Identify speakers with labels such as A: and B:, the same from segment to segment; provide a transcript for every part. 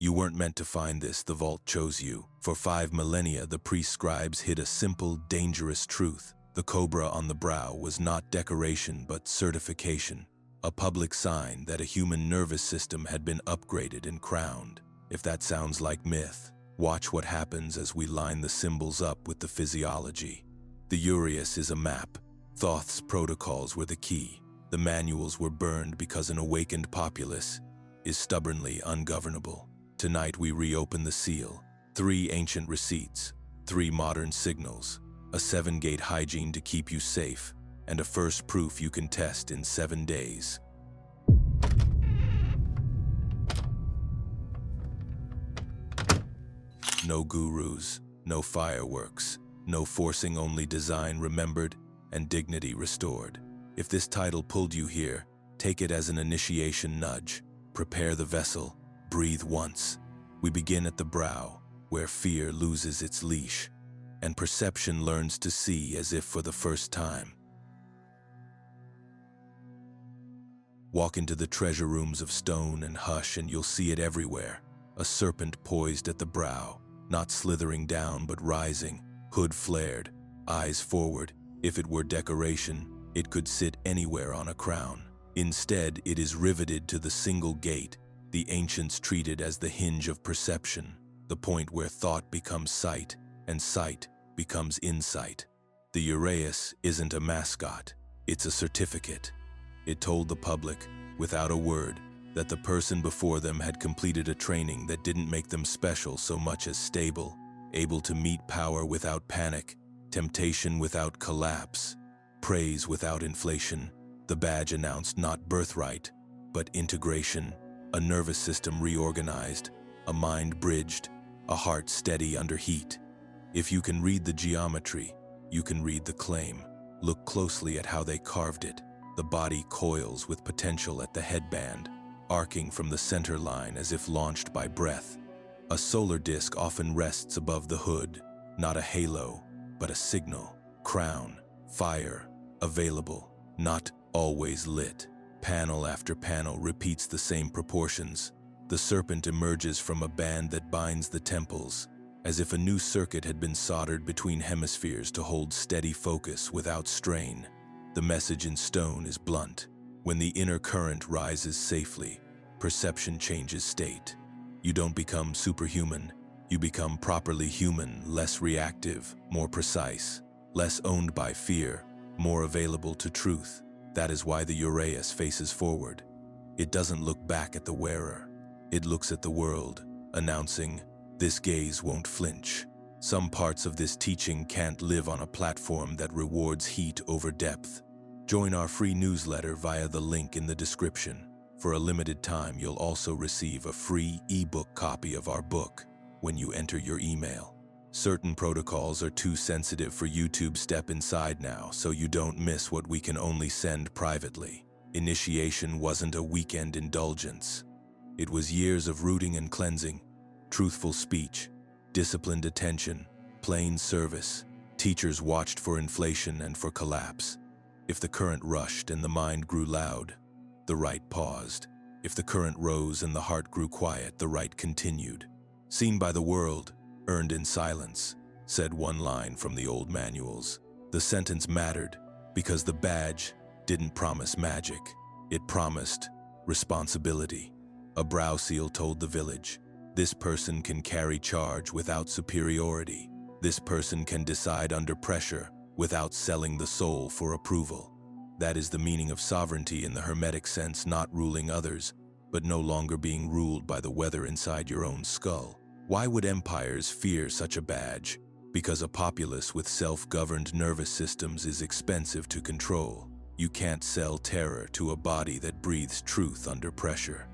A: You weren't meant to find this, the vault chose you. For 5 millennia, the priest-scribes hid a simple, dangerous truth. The cobra on the brow was not decoration but certification, a public sign that a human nervous system had been upgraded and crowned. If that sounds like myth, watch what happens as we line the symbols up with the physiology. The Uraeus is a map. Thoth's protocols were the key. The manuals were burned because an awakened populace is stubbornly ungovernable. Tonight we reopen the seal. 3 ancient receipts, 3 modern signals, a 7-gate hygiene to keep you safe, and a first proof you can test in 7 days. No gurus, no fireworks, no forcing, only design remembered and dignity restored. If this title pulled you here, take it as an initiation nudge. Prepare the vessel, breathe once. We begin at the brow, where fear loses its leash, and perception learns to see as if for the first time. Walk into the treasure rooms of stone and hush, and you'll see it everywhere. A serpent poised at the brow, not slithering down but rising, hood flared, eyes forward. If it were decoration, it could sit anywhere on a crown. Instead, it is riveted to the single gate the ancients treated as the hinge of perception, the point where thought becomes sight and sight becomes insight. The Uraeus isn't a mascot, it's a certificate. It told the public, without a word, that the person before them had completed a training that didn't make them special so much as stable, able to meet power without panic, temptation without collapse, praise without inflation. The badge announced not birthright, but integration, a nervous system reorganized, a mind bridged, a heart steady under heat. If you can read the geometry, you can read the claim. Look closely at how they carved it. The body coils with potential at the headband, arcing from the center line as if launched by breath. A solar disk often rests above the hood, not a halo, but a signal. Crown, fire, available, not always lit. Panel after panel repeats the same proportions. The serpent emerges from a band that binds the temples, as if a new circuit had been soldered between hemispheres to hold steady focus without strain. The message in stone is blunt. When the inner current rises safely, perception changes state. You don't become superhuman, you become properly human, less reactive, more precise, less owned by fear, more available to truth. That is why the Uraeus faces forward. It doesn't look back at the wearer. It looks at the world, announcing, this gaze won't flinch. Some parts of this teaching can't live on a platform that rewards heat over depth. Join our free newsletter via the link in the description. For a limited time, you'll also receive a free ebook copy of our book when you enter your email. Certain protocols are too sensitive for YouTube. Step inside now so you don't miss what we can only send privately. Initiation wasn't a weekend indulgence. It was years of rooting and cleansing, truthful speech, disciplined attention, plain service. Teachers watched for inflation and for collapse. If the current rushed and the mind grew loud, the right paused. If the current rose and the heart grew quiet, the right continued. Seen by the world, earned in silence, said one line from the old manuals. The sentence mattered because the badge didn't promise magic. It promised responsibility. A brow seal told the village, this person can carry charge without superiority. This person can decide under pressure without selling the soul for approval. That is the meaning of sovereignty in the Hermetic sense, not ruling others, but no longer being ruled by the weather inside your own skull. Why would empires fear such a badge? Because a populace with self-governed nervous systems is expensive to control. You can't sell terror to a body that breathes truth under pressure.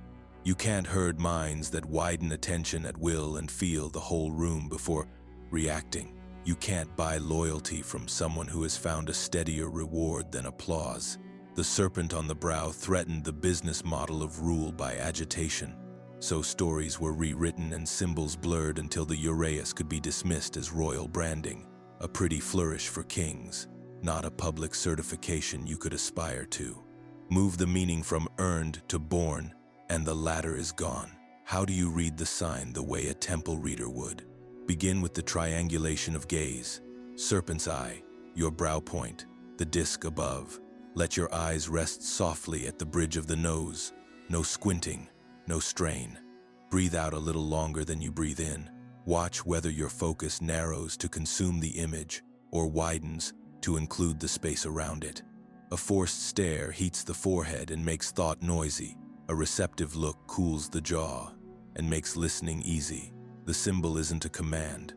A: You can't herd minds that widen attention at will and feel the whole room before reacting. You can't buy loyalty from someone who has found a steadier reward than applause. The serpent on the brow threatened the business model of rule by agitation. So stories were rewritten and symbols blurred until the Uraeus could be dismissed as royal branding, a pretty flourish for kings, not a public certification you could aspire to. Move the meaning from earned to born, and the latter is gone. How do you read the sign the way a temple reader would? Begin with the triangulation of gaze. Serpent's eye, your brow point, the disc above. Let your eyes rest softly at the bridge of the nose. No squinting, no strain. Breathe out a little longer than you breathe in. Watch whether your focus narrows to consume the image or widens to include the space around it. A forced stare heats the forehead and makes thought noisy. A receptive look cools the jaw and makes listening easy. The symbol isn't a command.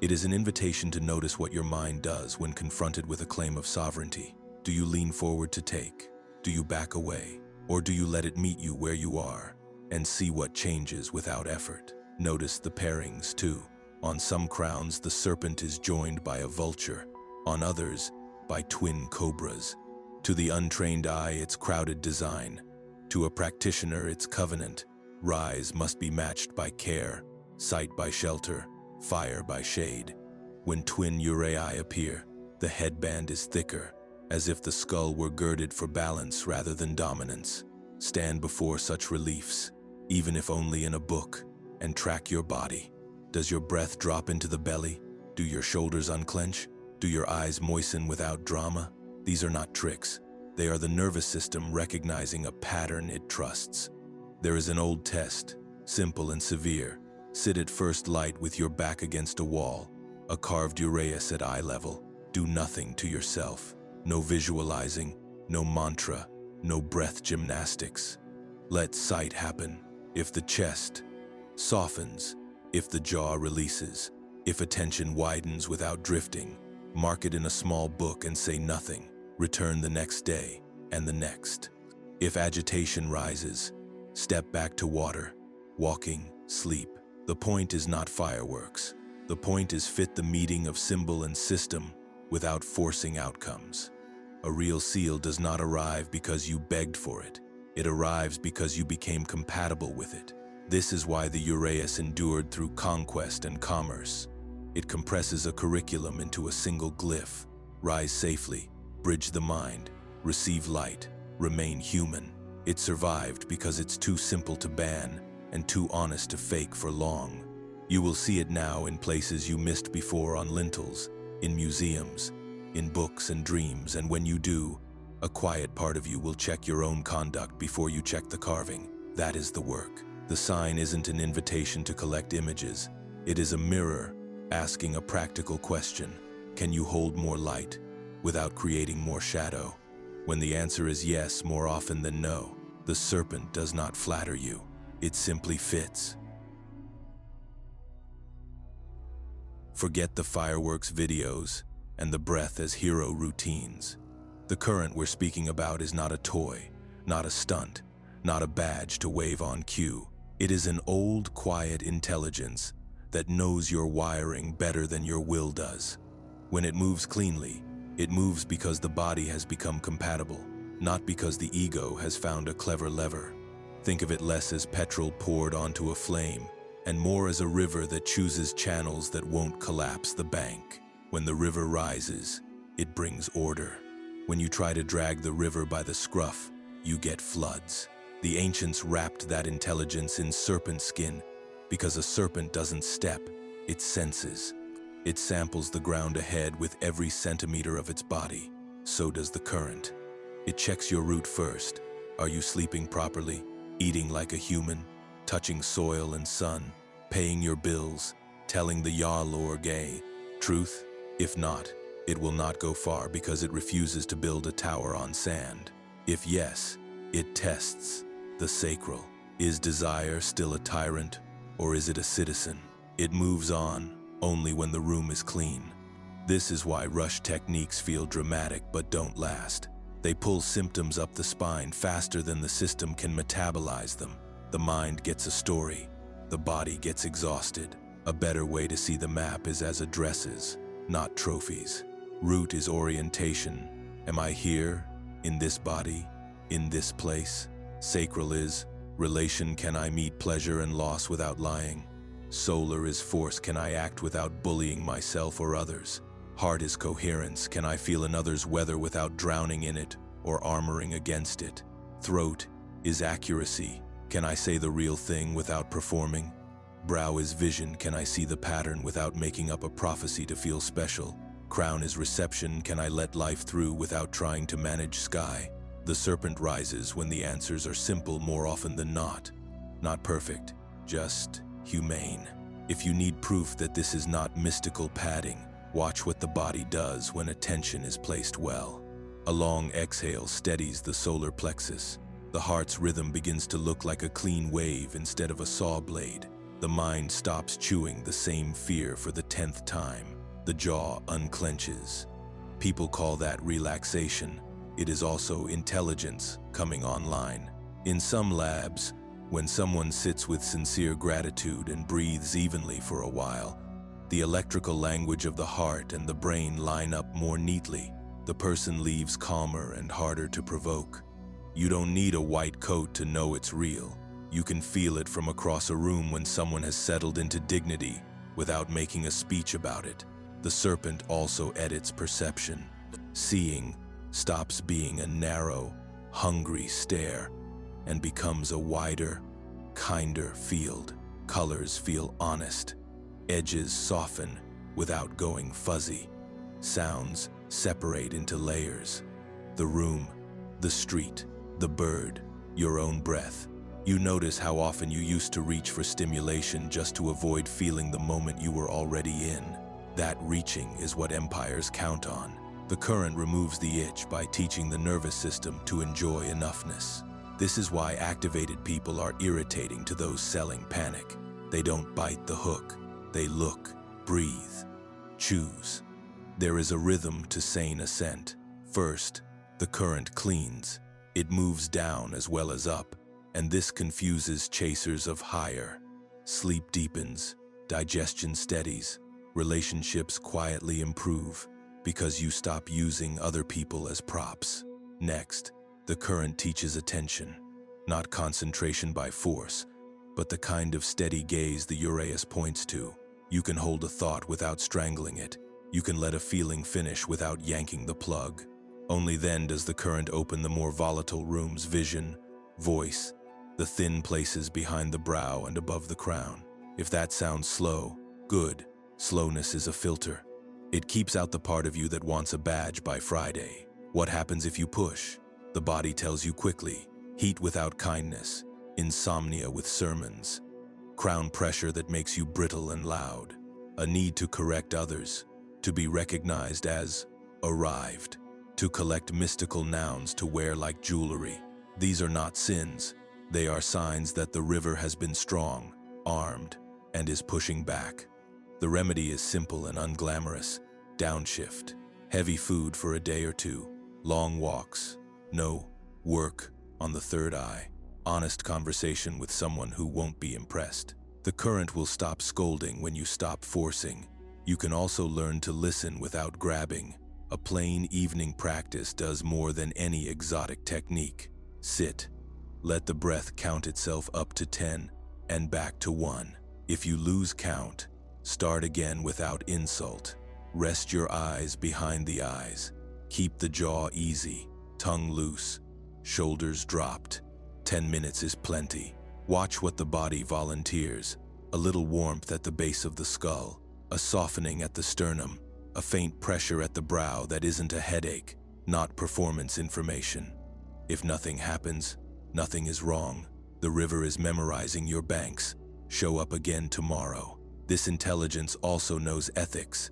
A: It is an invitation to notice what your mind does when confronted with a claim of sovereignty. Do you lean forward to take? Do you back away? Or do you let it meet you where you are and see what changes without effort? Notice the pairings too. On some crowns, the serpent is joined by a vulture. On others, by twin cobras. To the untrained eye, its crowded design. To a practitioner, its covenant. Rise must be matched by care, sight by shelter, fire by shade. When twin uraei appear, the headband is thicker, as if the skull were girded for balance rather than dominance. Stand before such reliefs, even if only in a book, and track your body. Does your breath drop into the belly? Do your shoulders unclench? Do your eyes moisten without drama? These are not tricks. They are the nervous system recognizing a pattern it trusts. There is an old test, simple and severe. Sit at first light with your back against a wall, a carved Uraeus at eye level. Do nothing to yourself. No visualizing, no mantra, no breath gymnastics. Let sight happen. If the chest softens, if the jaw releases, if attention widens without drifting, mark it in a small book and say nothing. Return the next day and the next. If agitation rises, step back to water, walking, sleep. The point is not fireworks. The point is fit the meeting of symbol and system without forcing outcomes. A real seal does not arrive because you begged for it. It arrives because you became compatible with it. This is why the Uraeus endured through conquest and commerce. It compresses a curriculum into a single glyph. Rise safely, bridge the mind, receive light, remain human. It survived because it's too simple to ban and too honest to fake for long. You will see it now in places you missed before, on lintels, in museums, in books and dreams, and when you do, a quiet part of you will check your own conduct before you check the carving. That is the work. The sign isn't an invitation to collect images. It is a mirror asking a practical question. Can you hold more light without creating more shadow? When the answer is yes more often than no, the serpent does not flatter you. It simply fits. Forget the fireworks videos and the breath as hero routines. The current we're speaking about is not a toy, not a stunt, not a badge to wave on cue. It is an old, quiet intelligence that knows your wiring better than your will does. When it moves cleanly, it moves because the body has become compatible, not because the ego has found a clever lever. Think of it less as petrol poured onto a flame, and more as a river that chooses channels that won't collapse the bank. When the river rises, it brings order. When you try to drag the river by the scruff, you get floods. The ancients wrapped that intelligence in serpent skin because a serpent doesn't step, it senses. It samples the ground ahead with every centimeter of its body. So does the current. It checks your route first. Are you sleeping properly? Eating like a human? Touching soil and sun? Paying your bills? Telling the Yarlorgay truth? If not, it will not go far because it refuses to build a tower on sand. If yes, it tests the sacral. Is desire still a tyrant, or is it a citizen? It moves on only when the room is clean. This is why rush techniques feel dramatic but don't last. They pull symptoms up the spine faster than the system can metabolize them. The mind gets a story, the body gets exhausted. A better way to see the map is as addresses, not trophies. Root is orientation. Am I here, in this body, in this place? Sacral is relation. Can I meet pleasure and loss without lying? Solar is force. Can I act without bullying myself or others? Heart is coherence. Can I feel another's weather without drowning in it or armoring against it? Throat is accuracy. Can I say the real thing without performing? Brow is vision. Can I see the pattern without making up a prophecy to feel special? Crown is reception. Can I let life through without trying to manage sky? The serpent rises when the answers are simple more often than not. Not perfect, just humane. If you need proof that this is not mystical padding, watch what the body does when attention is placed well. A long exhale steadies the solar plexus. The heart's rhythm begins to look like a clean wave instead of a saw blade. The mind stops chewing the same fear for the 10th time. The jaw unclenches. People call that relaxation. It is also intelligence coming online. In some labs, when someone sits with sincere gratitude and breathes evenly for a while, the electrical language of the heart and the brain line up more neatly. The person leaves calmer and harder to provoke. You don't need a white coat to know it's real. You can feel it from across a room when someone has settled into dignity without making a speech about it. The serpent also edits perception. Seeing stops being a narrow, hungry stare and becomes a wider, kinder field. Colors feel honest. Edges soften without going fuzzy. Sounds separate into layers. The room, the street, the bird, your own breath. You notice how often you used to reach for stimulation just to avoid feeling the moment you were already in. That reaching is what empires count on. The current removes the itch by teaching the nervous system to enjoy enoughness. This is why activated people are irritating to those selling panic. They don't bite the hook. They look, breathe, choose. There is a rhythm to sane ascent. First, the current cleans. It moves down as well as up, and this confuses chasers of higher. Sleep deepens, digestion steadies, relationships quietly improve because you stop using other people as props. Next, the current teaches attention, not concentration by force, but the kind of steady gaze the Uraeus points to. You can hold a thought without strangling it. You can let a feeling finish without yanking the plug. Only then does the current open the more volatile room's vision, voice, the thin places behind the brow and above the crown. If that sounds slow, good. Slowness is a filter. It keeps out the part of you that wants a badge by Friday. What happens if you push? The body tells you quickly. Heat without kindness. Insomnia with sermons. Crown pressure that makes you brittle and loud. A need to correct others. To be recognized as arrived. To collect mystical nouns to wear like jewelry. These are not sins. They are signs that the river has been strong, armed, and is pushing back. The remedy is simple and unglamorous. Downshift. Heavy food for a day or two. Long walks. No work on the third eye. Honest conversation with someone who won't be impressed. The current will stop scolding when you stop forcing. You can also learn to listen without grabbing. A plain evening practice does more than any exotic technique. Sit. Let the breath count itself up to 10 and back to 1. If you lose count, start again without insult. Rest your eyes behind the eyes. Keep the jaw easy, tongue loose, shoulders dropped. 10 minutes is plenty. Watch what the body volunteers. A little warmth at the base of the skull, a softening at the sternum, a faint pressure at the brow that isn't a headache, not performance information. If nothing happens, nothing is wrong. The river is memorizing your banks. Show up again tomorrow. This intelligence also knows ethics.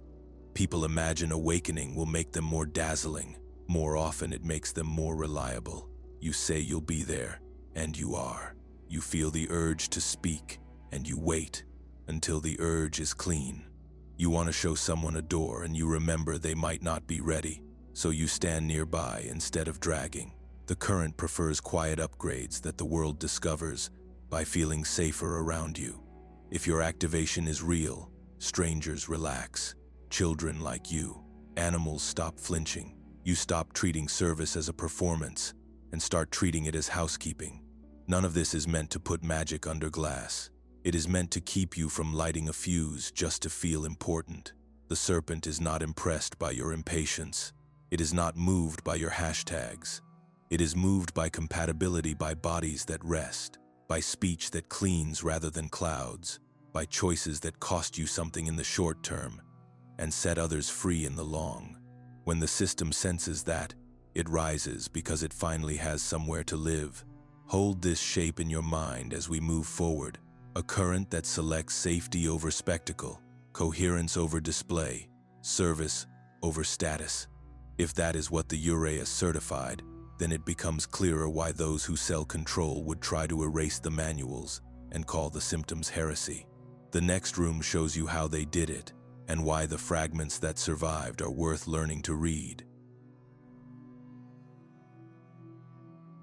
A: People imagine awakening will make them more dazzling. More often it makes them more reliable. You say you'll be there, and you are. You feel the urge to speak, and you wait until the urge is clean. You want to show someone a door, and you remember they might not be ready, so you stand nearby instead of dragging. The current prefers quiet upgrades that the world discovers by feeling safer around you. If your activation is real, strangers relax. Children like you. Animals stop flinching. You stop treating service as a performance and start treating it as housekeeping. None of this is meant to put magic under glass. It is meant to keep you from lighting a fuse just to feel important. The serpent is not impressed by your impatience. It is not moved by your hashtags. It is moved by compatibility by bodies that rest. by speech that cleans rather than clouds, by choices that cost you something in the short term and set others free in the long. When the system senses that, it rises because it finally has somewhere to live. Hold this shape in your mind as we move forward, a current that selects safety over spectacle, coherence over display, service over status. If that is what the Uraeus certified, then it becomes clearer why those who sell control would try to erase the manuals and call the symptoms heresy. The next room shows you how they did it and why the fragments that survived are worth learning to read.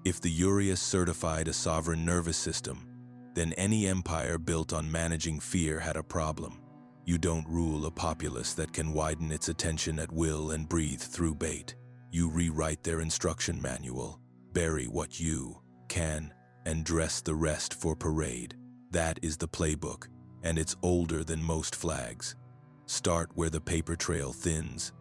A: If the Uraeus certified a sovereign nervous system, then any empire built on managing fear had a problem. You don't rule a populace that can widen its attention at will and breathe through bait. You rewrite their instruction manual, bury what you can, and dress the rest for parade. That is the playbook, and it's older than most flags. Start where the paper trail thins,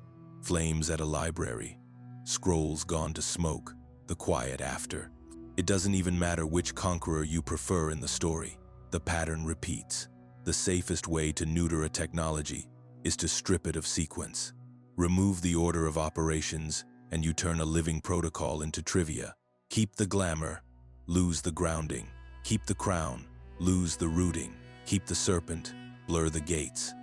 A: flames at a library, scrolls gone to smoke, the quiet after. It doesn't even matter which conqueror you prefer in the story. The pattern repeats. The safest way to neuter a technology is to strip it of sequence. Remove the order of operations, and you turn a living protocol into trivia. Keep the glamour, lose the grounding. Keep the crown, lose the rooting. Keep the serpent, blur the gates.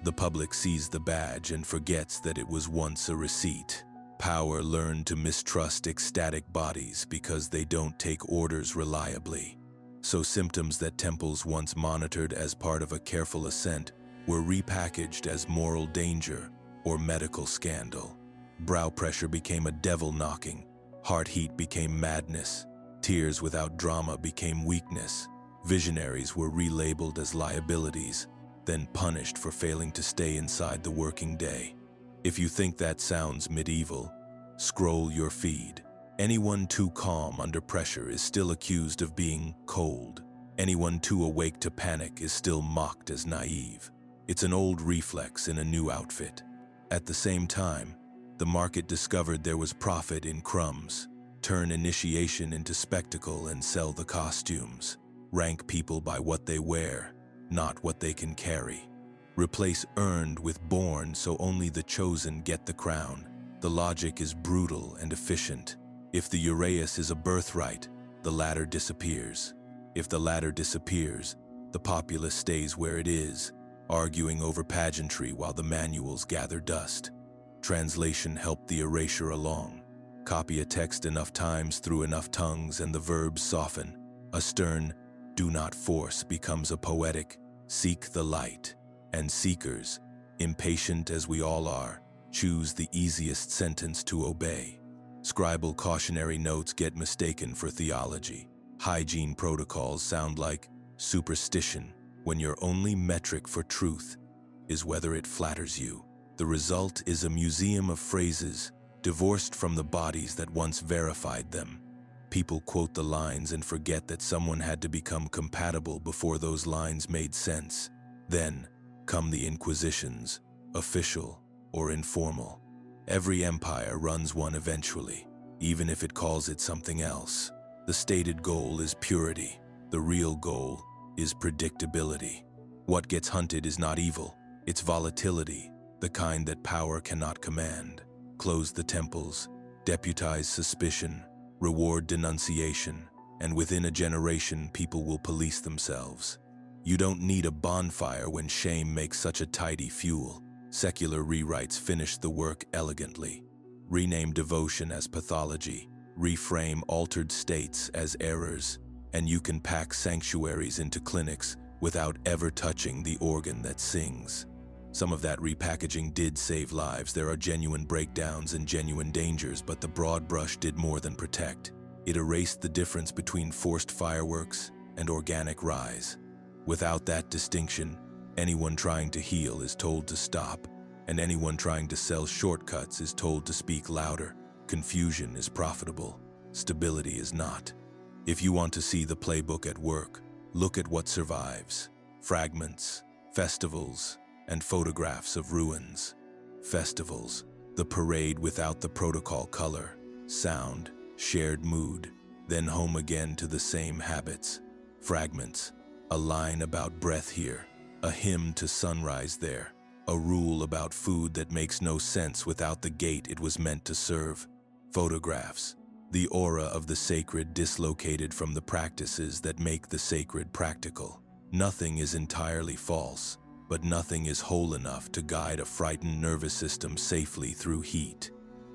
A: The public sees the badge and forgets that it was once a receipt. Power learned to mistrust ecstatic bodies because they don't take orders reliably. So symptoms that temples once monitored as part of a careful ascent were repackaged as moral danger or medical scandal. Brow pressure became a devil knocking. Heart heat became madness. Tears without drama became weakness. Visionaries were relabeled as liabilities, then punished for failing to stay inside the working day. If you think that sounds medieval, scroll your feed. Anyone too calm under pressure is still accused of being cold. Anyone too awake to panic is still mocked as naive. It's an old reflex in a new outfit. At the same time, the market discovered there was profit in crumbs. Turn initiation into spectacle and sell the costumes. Rank people by what they wear, not what they can carry. Replace earned with born so only the chosen get the crown. The logic is brutal and efficient. If the Uraeus is a birthright, the latter disappears. If the latter disappears, the populace stays where it is, arguing over pageantry while the manuals gather dust. Translation helped the erasure along. Copy a text enough times through enough tongues and the verbs soften. A stern, do not force becomes a poetic, seek the light. And seekers, impatient as we all are, choose the easiest sentence to obey. Scribal cautionary notes get mistaken for theology. Hygiene protocols sound like superstition when your only metric for truth is whether it flatters you. The result is a museum of phrases divorced from the bodies that once verified them. People quote the lines and forget that someone had to become compatible before those lines made sense. Then come the inquisitions, official or informal. Every empire runs one eventually, even if it calls it something else. The stated goal is purity. The real goal is predictability. What gets hunted is not evil, it's volatility, the kind that power cannot command. Close the temples, deputize suspicion, reward denunciation, and within a generation people will police themselves. You don't need a bonfire when shame makes such a tidy fuel. Secular rewrites finish the work elegantly. Rename devotion as pathology, reframe altered states as errors, and you can pack sanctuaries into clinics without ever touching the organ that sings. Some of that repackaging did save lives. There are genuine breakdowns and genuine dangers, but the broad brush did more than protect. It erased the difference between forced fireworks and organic rise. Without that distinction, anyone trying to heal is told to stop, and anyone trying to sell shortcuts is told to speak louder. Confusion is profitable, stability is not. If you want to see the playbook at work, look at what survives. Fragments, festivals, and photographs of ruins. Festivals, the parade without the protocol color, sound, shared mood, then home again to the same habits. Fragments. A line about breath here. A hymn to sunrise there. A rule about food that makes no sense without the gate it was meant to serve. Photographs. The aura of the sacred dislocated from the practices that make the sacred practical. Nothing is entirely false, but nothing is whole enough to guide a frightened nervous system safely through heat.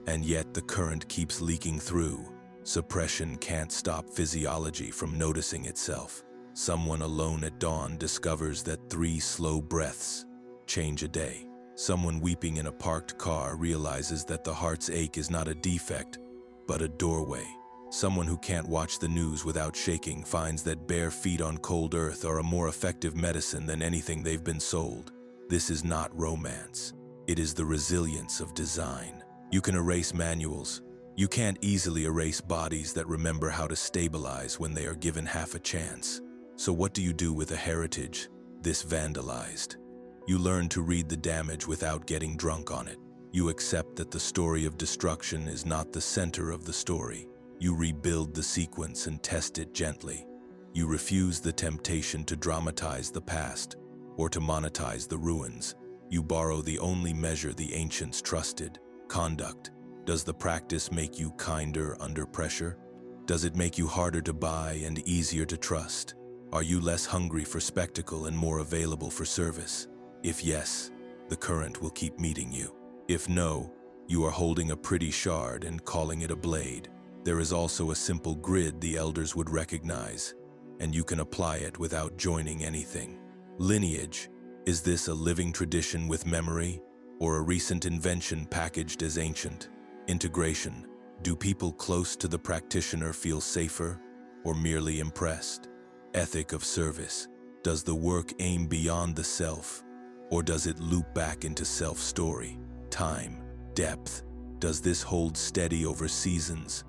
A: And yet the current keeps leaking through. Suppression can't stop physiology from noticing itself. Someone alone at dawn discovers that 3 slow breaths change a day. Someone weeping in a parked car realizes that the heart's ache is not a defect, but a doorway. Someone who can't watch the news without shaking finds that bare feet on cold earth are a more effective medicine than anything they've been sold. This is not romance. It is the resilience of design. You can erase manuals. You can't easily erase bodies that remember how to stabilize when they are given half a chance. So what do you do with a heritage this vandalized? You learn to read the damage without getting drunk on it. You accept that the story of destruction is not the center of the story. You rebuild the sequence and test it gently. You refuse the temptation to dramatize the past or to monetize the ruins. You borrow the only measure the ancients trusted: conduct. Does the practice make you kinder under pressure? Does it make you harder to buy and easier to trust? Are you less hungry for spectacle and more available for service? If yes, the current will keep meeting you. If no, you are holding a pretty shard and calling it a blade. There is also a simple grid the elders would recognize, and you can apply it without joining anything. Lineage. Is this a living tradition with memory, or a recent invention packaged as ancient? Integration. Do people close to the practitioner feel safer, or merely impressed? Ethic of service. Does the work aim beyond the self, or does it loop back into self-story? Time. Depth. Does this hold steady over seasons,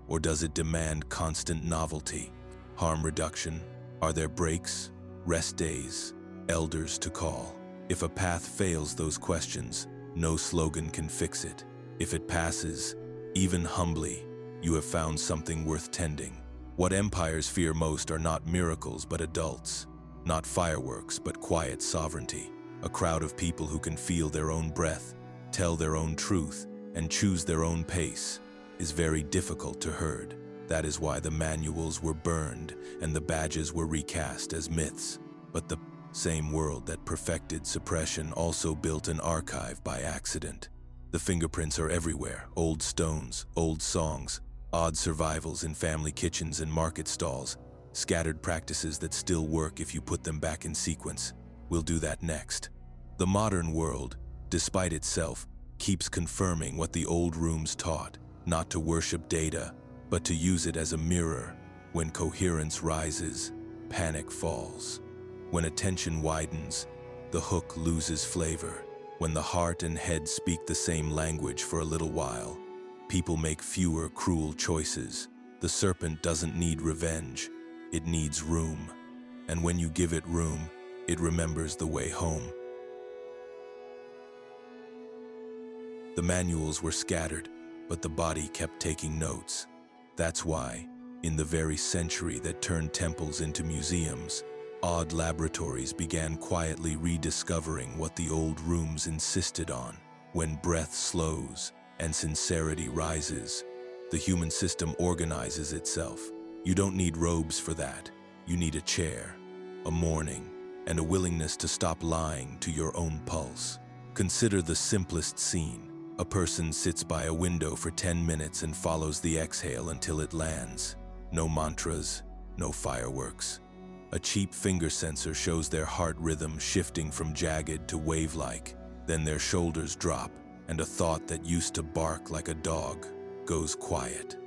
A: or does it demand constant novelty? Harm reduction. Are there breaks, rest days, elders to call? If a path fails those questions, no slogan can fix it. If it passes, even humbly, you have found something worth tending. What empires fear most are not miracles but adults, not fireworks but quiet sovereignty. A crowd of people who can feel their own breath, tell their own truth, and choose their own pace is very difficult to herd. That is why the manuals were burned and the badges were recast as myths. But the same world that perfected suppression also built an archive by accident. The fingerprints are everywhere: old stones, old songs, odd survivals in family kitchens and market stalls, scattered practices that still work if you put them back in sequence. We'll do that next. The modern world, despite itself, keeps confirming what the old rooms taught: not to worship data, but to use it as a mirror. When coherence rises, panic falls. When attention widens, the hook loses flavor. When the heart and head speak the same language for a little while, people make fewer cruel choices. The serpent doesn't need revenge, it needs room. And when you give it room, it remembers the way home. The manuals were scattered, but the body kept taking notes. That's why, in the very century that turned temples into museums, odd laboratories began quietly rediscovering what the old rooms insisted on. When breath slows and sincerity rises, the human system organizes itself. You don't need robes for that. You need a chair, a morning, and a willingness to stop lying to your own pulse. Consider the simplest scene. A person sits by a window for 10 minutes and follows the exhale until it lands. No mantras, no fireworks. A cheap finger sensor shows their heart rhythm shifting from jagged to wave-like. Then their shoulders drop, and a thought that used to bark like a dog goes quiet.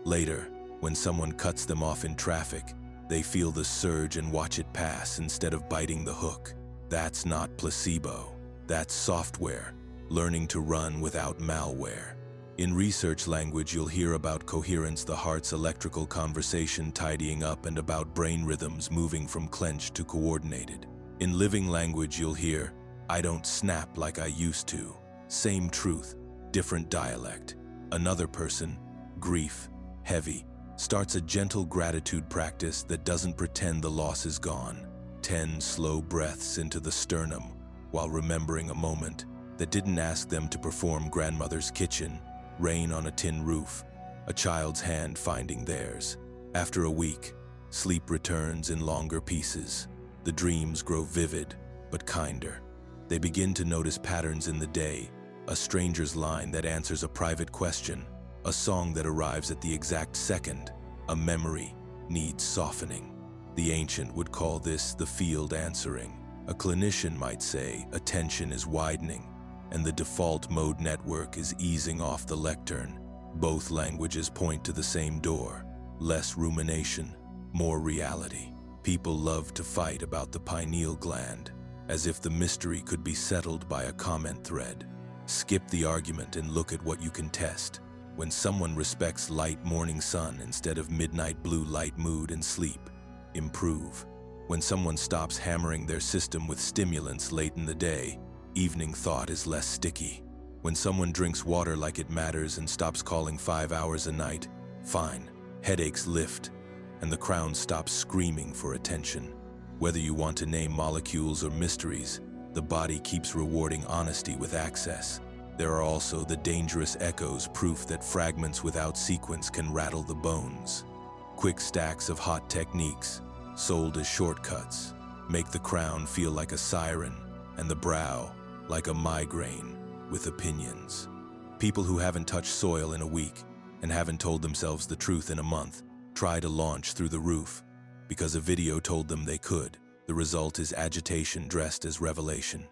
A: Later, when someone cuts them off in traffic, they feel the surge and watch it pass instead of biting the hook. That's not placebo. That's software, learning to run without malware. In research language, you'll hear about coherence, the heart's electrical conversation tidying up, and about brain rhythms moving from clenched to coordinated. In living language, you'll hear, "I don't snap like I used to." Same truth, different dialect. Another person, grief, heavy, starts a gentle gratitude practice that doesn't pretend the loss is gone. 10 slow breaths into the sternum while remembering a moment that didn't ask them to perform grandmother's kitchen, rain on a tin roof, a child's hand finding theirs. After a week, sleep returns in longer pieces. The dreams grow vivid, but kinder. They begin to notice patterns in the day, a stranger's line that answers a private question, a song that arrives at the exact second, a memory needs softening. The ancient would call this the field answering. A clinician might say attention is widening, and the default mode network is easing off the lectern. Both languages point to the same door: less rumination, more reality. People love to fight about the pineal gland, as if the mystery could be settled by a comment thread. Skip the argument and look at what you can test. When someone respects light morning sun instead of midnight blue light mood and sleep, improve. When someone stops hammering their system with stimulants late in the day, evening thought is less sticky. When someone drinks water like it matters and stops calling 5 hours a night, fine, headaches lift, and the crown stops screaming for attention. Whether you want to name molecules or mysteries, the body keeps rewarding honesty with access. There are also the dangerous echoes, proof that fragments without sequence can rattle the bones. Quick stacks of hot techniques, sold as shortcuts, make the crown feel like a siren and the brow like a migraine with opinions. People who haven't touched soil in a week and haven't told themselves the truth in a month try to launch through the roof because a video told them they could. The result is agitation dressed as revelation.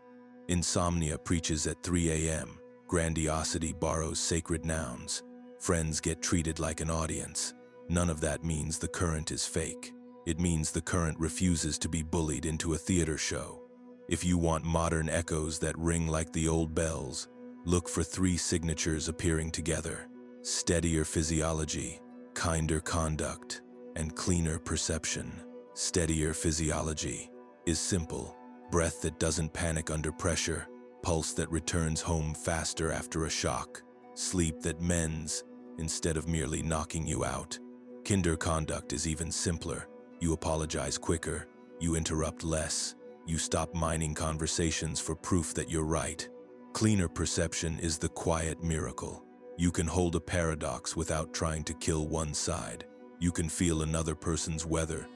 A: Insomnia preaches at 3 a.m. Grandiosity borrows sacred nouns. Friends get treated like an audience. None of that means the current is fake. It means the current refuses to be bullied into a theater show. If you want modern echoes that ring like the old bells, look for 3 signatures appearing together: steadier physiology, kinder conduct, and cleaner perception. Steadier physiology is simple: breath that doesn't panic under pressure, pulse that returns home faster after a shock, sleep that mends instead of merely knocking you out. Kinder conduct is even simpler. You apologize quicker, you interrupt less, you stop mining conversations for proof that you're right. Cleaner perception is the quiet miracle. You can hold a paradox without trying to kill one side. You can feel another person's weather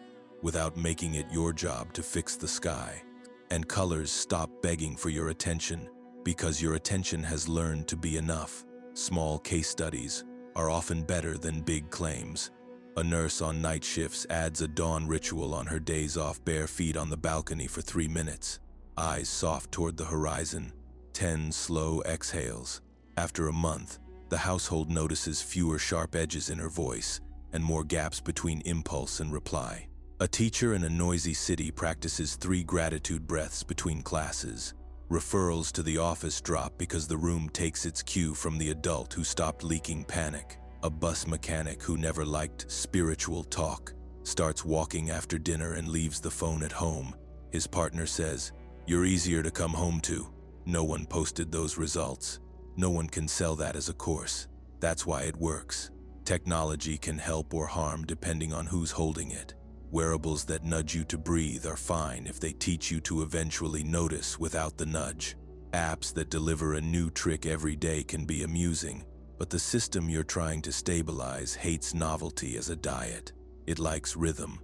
A: without making it your job to fix the sky. And colors stop begging for your attention because your attention has learned to be enough. Small case studies are often better than big claims. A nurse on night shifts adds a dawn ritual on her days off, bare feet on the balcony for 3 minutes, eyes soft toward the horizon, 10 slow exhales. After a month, the household notices fewer sharp edges in her voice and more gaps between impulse and reply. A teacher in a noisy city practices 3 gratitude breaths between classes. Referrals to the office drop because the room takes its cue from the adult who stopped leaking panic. A bus mechanic who never liked spiritual talk starts walking after dinner and leaves the phone at home. His partner says, "You're easier to come home to." No one posted those results. No one can sell that as a course. That's why it works. Technology can help or harm depending on who's holding it. Wearables that nudge you to breathe are fine if they teach you to eventually notice without the nudge. Apps that deliver a new trick every day can be amusing, but the system you're trying to stabilize hates novelty as a diet. It likes rhythm.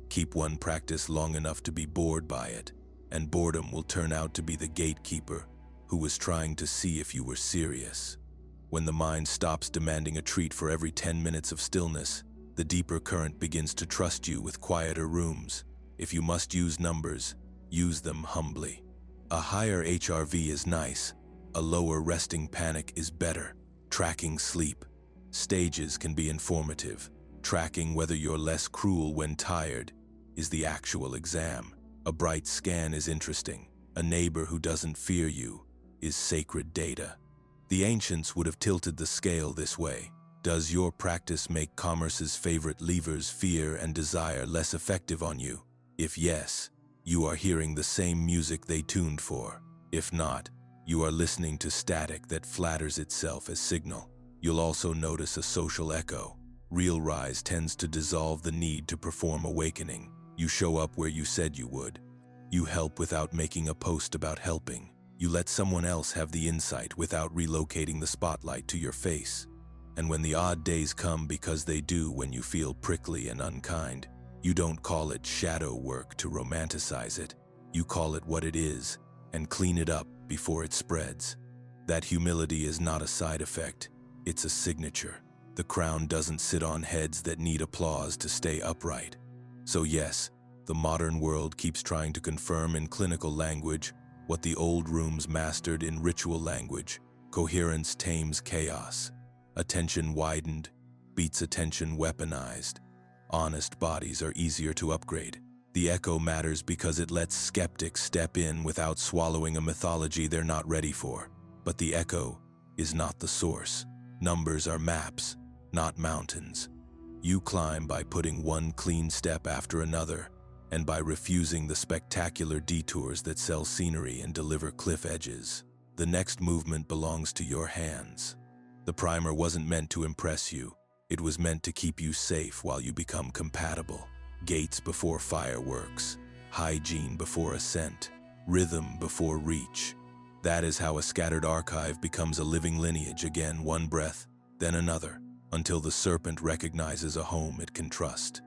A: Keep one practice long enough to be bored by it, and boredom will turn out to be the gatekeeper who was trying to see if you were serious. When the mind stops demanding a treat for every 10 minutes of stillness, the deeper current begins to trust you with quieter rooms. If you must use numbers, use them humbly. A higher HRV is nice. A lower resting panic is better. Tracking sleep. Stages can be informative. Tracking whether you're less cruel when tired is the actual exam. A bright scan is interesting. A neighbor who doesn't fear you is sacred data. The ancients would have tilted the scale this way. Does your practice make commerce's favorite levers, fear and desire, less effective on you? If yes, you are hearing the same music they tuned for. If not, you are listening to static that flatters itself as signal. You'll also notice a social echo. Real rise tends to dissolve the need to perform awakening. You show up where you said you would. You help without making a post about helping. You let someone else have the insight without relocating the spotlight to your face. And when the odd days come, because they do, when you feel prickly and unkind, you don't call it shadow work to romanticize it. You call it what it is and clean it up before it spreads. That humility is not a side effect, it's a signature. The crown doesn't sit on heads that need applause to stay upright. So yes, the modern world keeps trying to confirm in clinical language what the old rooms mastered in ritual language. Coherence tames chaos. Attention widened beats attention weaponized. Honest bodies are easier to upgrade. The echo matters because it lets skeptics step in without swallowing a mythology they're not ready for. But the echo is not the source. Numbers are maps, not mountains. You climb by putting one clean step after another, and by refusing the spectacular detours that sell scenery and deliver cliff edges. The next movement belongs to your hands. The primer wasn't meant to impress you. It was meant to keep you safe while you become compatible. Gates before fireworks, hygiene before ascent, rhythm before reach. That is how a scattered archive becomes a living lineage, again one breath, then another, until the serpent recognizes a home it can trust.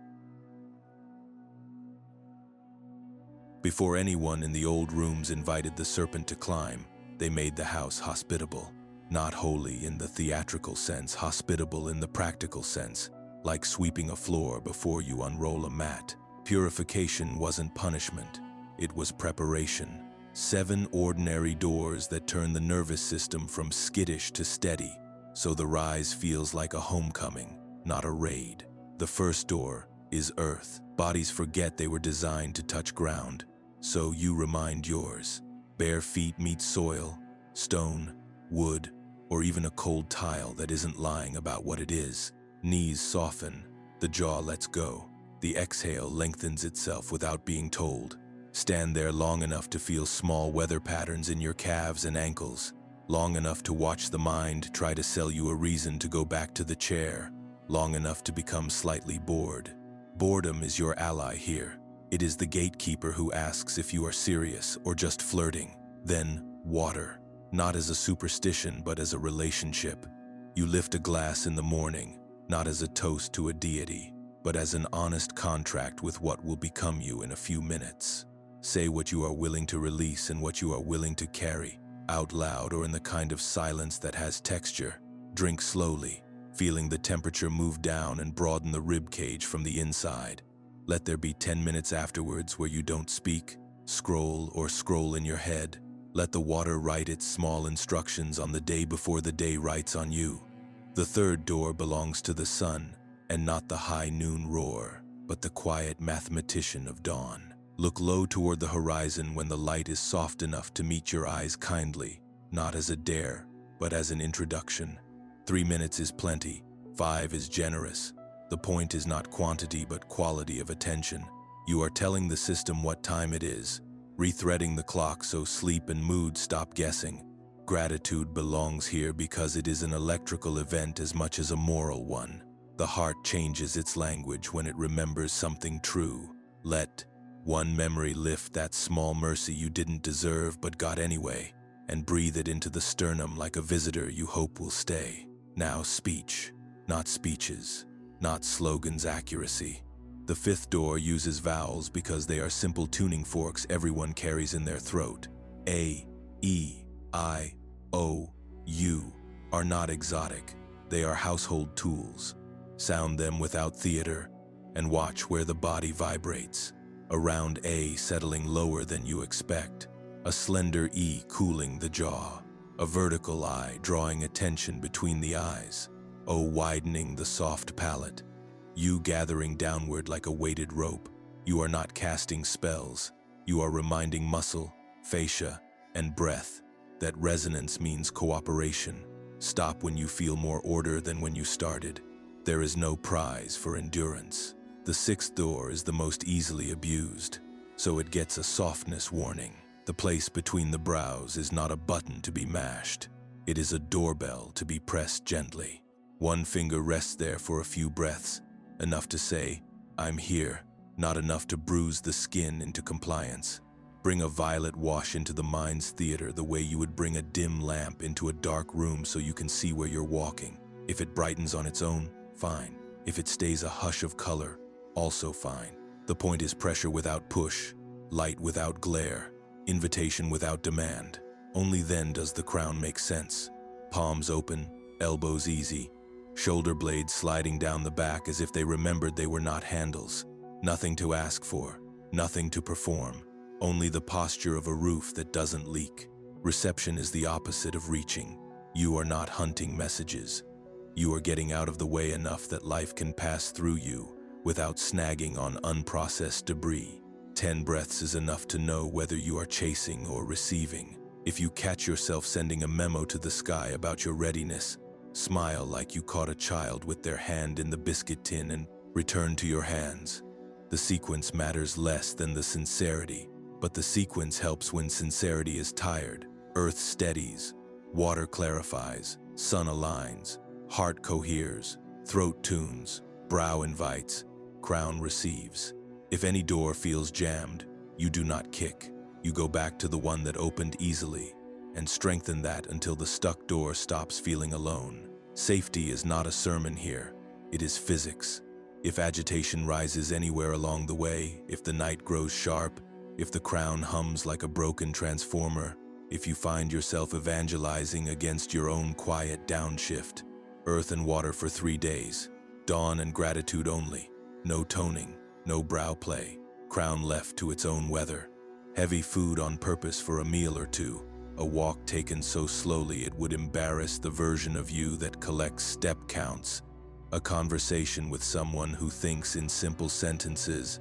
A: Before anyone in the old rooms invited the serpent to climb, they made the house hospitable. Not holy in the theatrical sense, hospitable in the practical sense, like sweeping a floor before you unroll a mat. Purification wasn't punishment, it was preparation. 7 ordinary doors that turn the nervous system from skittish to steady, so the rise feels like a homecoming, not a raid. The first door is earth. Bodies forget they were designed to touch ground, so you remind yours. Bare feet meet soil, stone, wood, or even a cold tile that isn't lying about what it is. Knees soften, the jaw lets go. The exhale lengthens itself without being told. Stand there long enough to feel small weather patterns in your calves and ankles, long enough to watch the mind try to sell you a reason to go back to the chair, long enough to become slightly bored. Boredom is your ally here. It is the gatekeeper who asks if you are serious or just flirting. Then, water. Not as a superstition, but as a relationship. You lift a glass in the morning, not as a toast to a deity, but as an honest contract with what will become you in a few minutes. Say what you are willing to release and what you are willing to carry, out loud or in the kind of silence that has texture. Drink slowly, feeling the temperature move down and broaden the rib cage from the inside. Let there be 10 minutes afterwards where you don't speak, scroll in your head. Let the water write its small instructions on the day before the day writes on you. The third door belongs to the sun, and not the high noon roar, but the quiet mathematician of dawn. Look low toward the horizon when the light is soft enough to meet your eyes kindly, not as a dare, but as an introduction. 3 minutes is plenty, 5 is generous. The point is not quantity but quality of attention. You are telling the system what time it is, rethreading the clock so sleep and mood stop guessing. Gratitude belongs here because it is an electrical event as much as a moral one. The heart changes its language when it remembers something true. Let one memory lift that small mercy you didn't deserve but got anyway, and breathe it into the sternum like a visitor you hope will stay. Now speech, not speeches, not slogans, accuracy. The fifth door uses vowels because they are simple tuning forks everyone carries in their throat. A, E, I, O, U are not exotic. They are household tools. Sound them without theater and watch where the body vibrates. A round A settling lower than you expect. A slender E cooling the jaw. A vertical I drawing attention between the eyes. O widening the soft palate. U gathering downward like a weighted rope. You are not casting spells. You are reminding muscle, fascia, and breath that resonance means cooperation. Stop when you feel more order than when you started. There is no prize for endurance. The sixth door is the most easily abused, so it gets a softness warning. The place between the brows is not a button to be mashed. It is a doorbell to be pressed gently. One finger rests there for a few breaths, enough to say, "I'm here," not enough to bruise the skin into compliance. Bring a violet wash into the mind's theater the way you would bring a dim lamp into a dark room so you can see where you're walking. If it brightens on its own, fine. If it stays a hush of color, also fine. The point is pressure without push, light without glare, invitation without demand. Only then does the crown make sense. Palms open, elbows easy, shoulder blades sliding down the back as if they remembered they were not handles. Nothing to ask for, nothing to perform, only the posture of a roof that doesn't leak. Reception is the opposite of reaching. You are not hunting messages. You are getting out of the way enough that life can pass through you without snagging on unprocessed debris. 10 breaths is enough to know whether you are chasing or receiving. If you catch yourself sending a memo to the sky about your readiness, smile like you caught a child with their hand in the biscuit tin and return to your hands. The sequence matters less than the sincerity, but the sequence helps when sincerity is tired. Earth steadies, water clarifies, sun aligns, heart coheres, throat tunes, brow invites, crown receives. If any door feels jammed, you do not kick. You go back to the one that opened easily and strengthen that until the stuck door stops feeling alone. Safety is not a sermon here. It is physics. If agitation rises anywhere along the way, if the night grows sharp, if the crown hums like a broken transformer, if you find yourself evangelizing against your own quiet downshift, earth and water for 3 days, dawn and gratitude only, no toning, no brow play, crown left to its own weather. Heavy food on purpose for a meal or two, a walk taken so slowly it would embarrass the version of you that collects step counts, a conversation with someone who thinks in simple sentences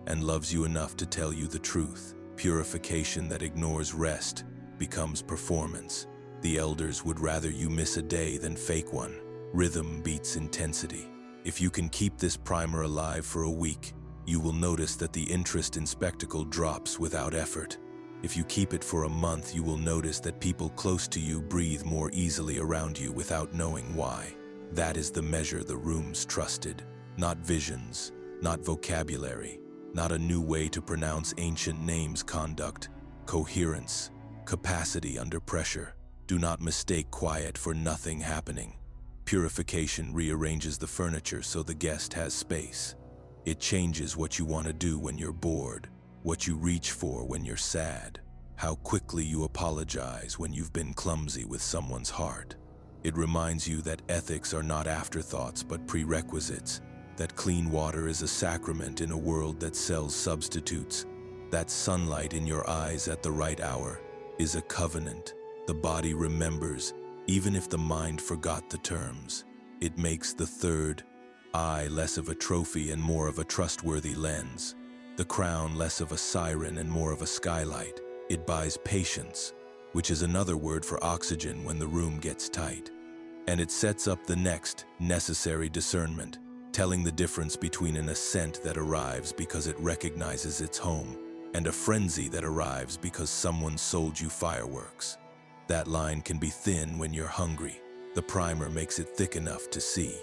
A: and loves you enough to tell you the truth. Purification that ignores rest becomes performance. The elders would rather you miss a day than fake one. Rhythm beats intensity. If you can keep this primer alive for a week, you will notice that the interest in spectacle drops without effort. If you keep it for a month, you will notice that people close to you breathe more easily around you without knowing why. That is the measure the rooms trusted. Not visions, not vocabulary, not a new way to pronounce ancient names. Conduct, coherence, capacity under pressure. Do not mistake quiet for nothing happening. Purification rearranges the furniture so the guest has space. It changes what you want to do when you're bored, what you reach for when you're sad, how quickly you apologize when you've been clumsy with someone's heart. It reminds you that ethics are not afterthoughts but prerequisites, that clean water is a sacrament in a world that sells substitutes, that sunlight in your eyes at the right hour is a covenant. The body remembers, even if the mind forgot the terms. It makes the third eye less of a trophy and more of a trustworthy lens. The crown less of a siren and more of a skylight. It buys patience, which is another word for oxygen when the room gets tight. And it sets up the next necessary discernment, telling the difference between an ascent that arrives because it recognizes its home and a frenzy that arrives because someone sold you fireworks. That line can be thin when you're hungry. The primer makes it thick enough to see.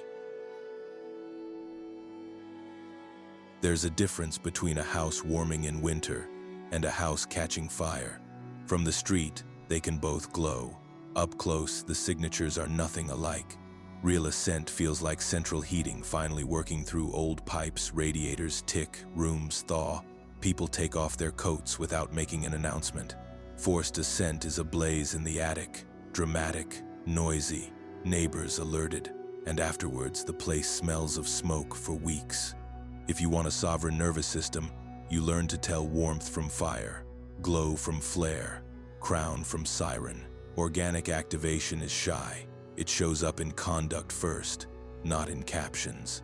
A: There's a difference between a house warming in winter and a house catching fire. From the street, they can both glow. Up close, the signatures are nothing alike. Real ascent feels like central heating finally working through old pipes, radiators tick, rooms thaw. People take off their coats without making an announcement. Forced ascent is a blaze in the attic, dramatic, noisy, neighbors alerted, and afterwards the place smells of smoke for weeks. If you want a sovereign nervous system, you learn to tell warmth from fire, glow from flare, crown from siren. Organic activation is shy. It shows up in conduct first, not in captions.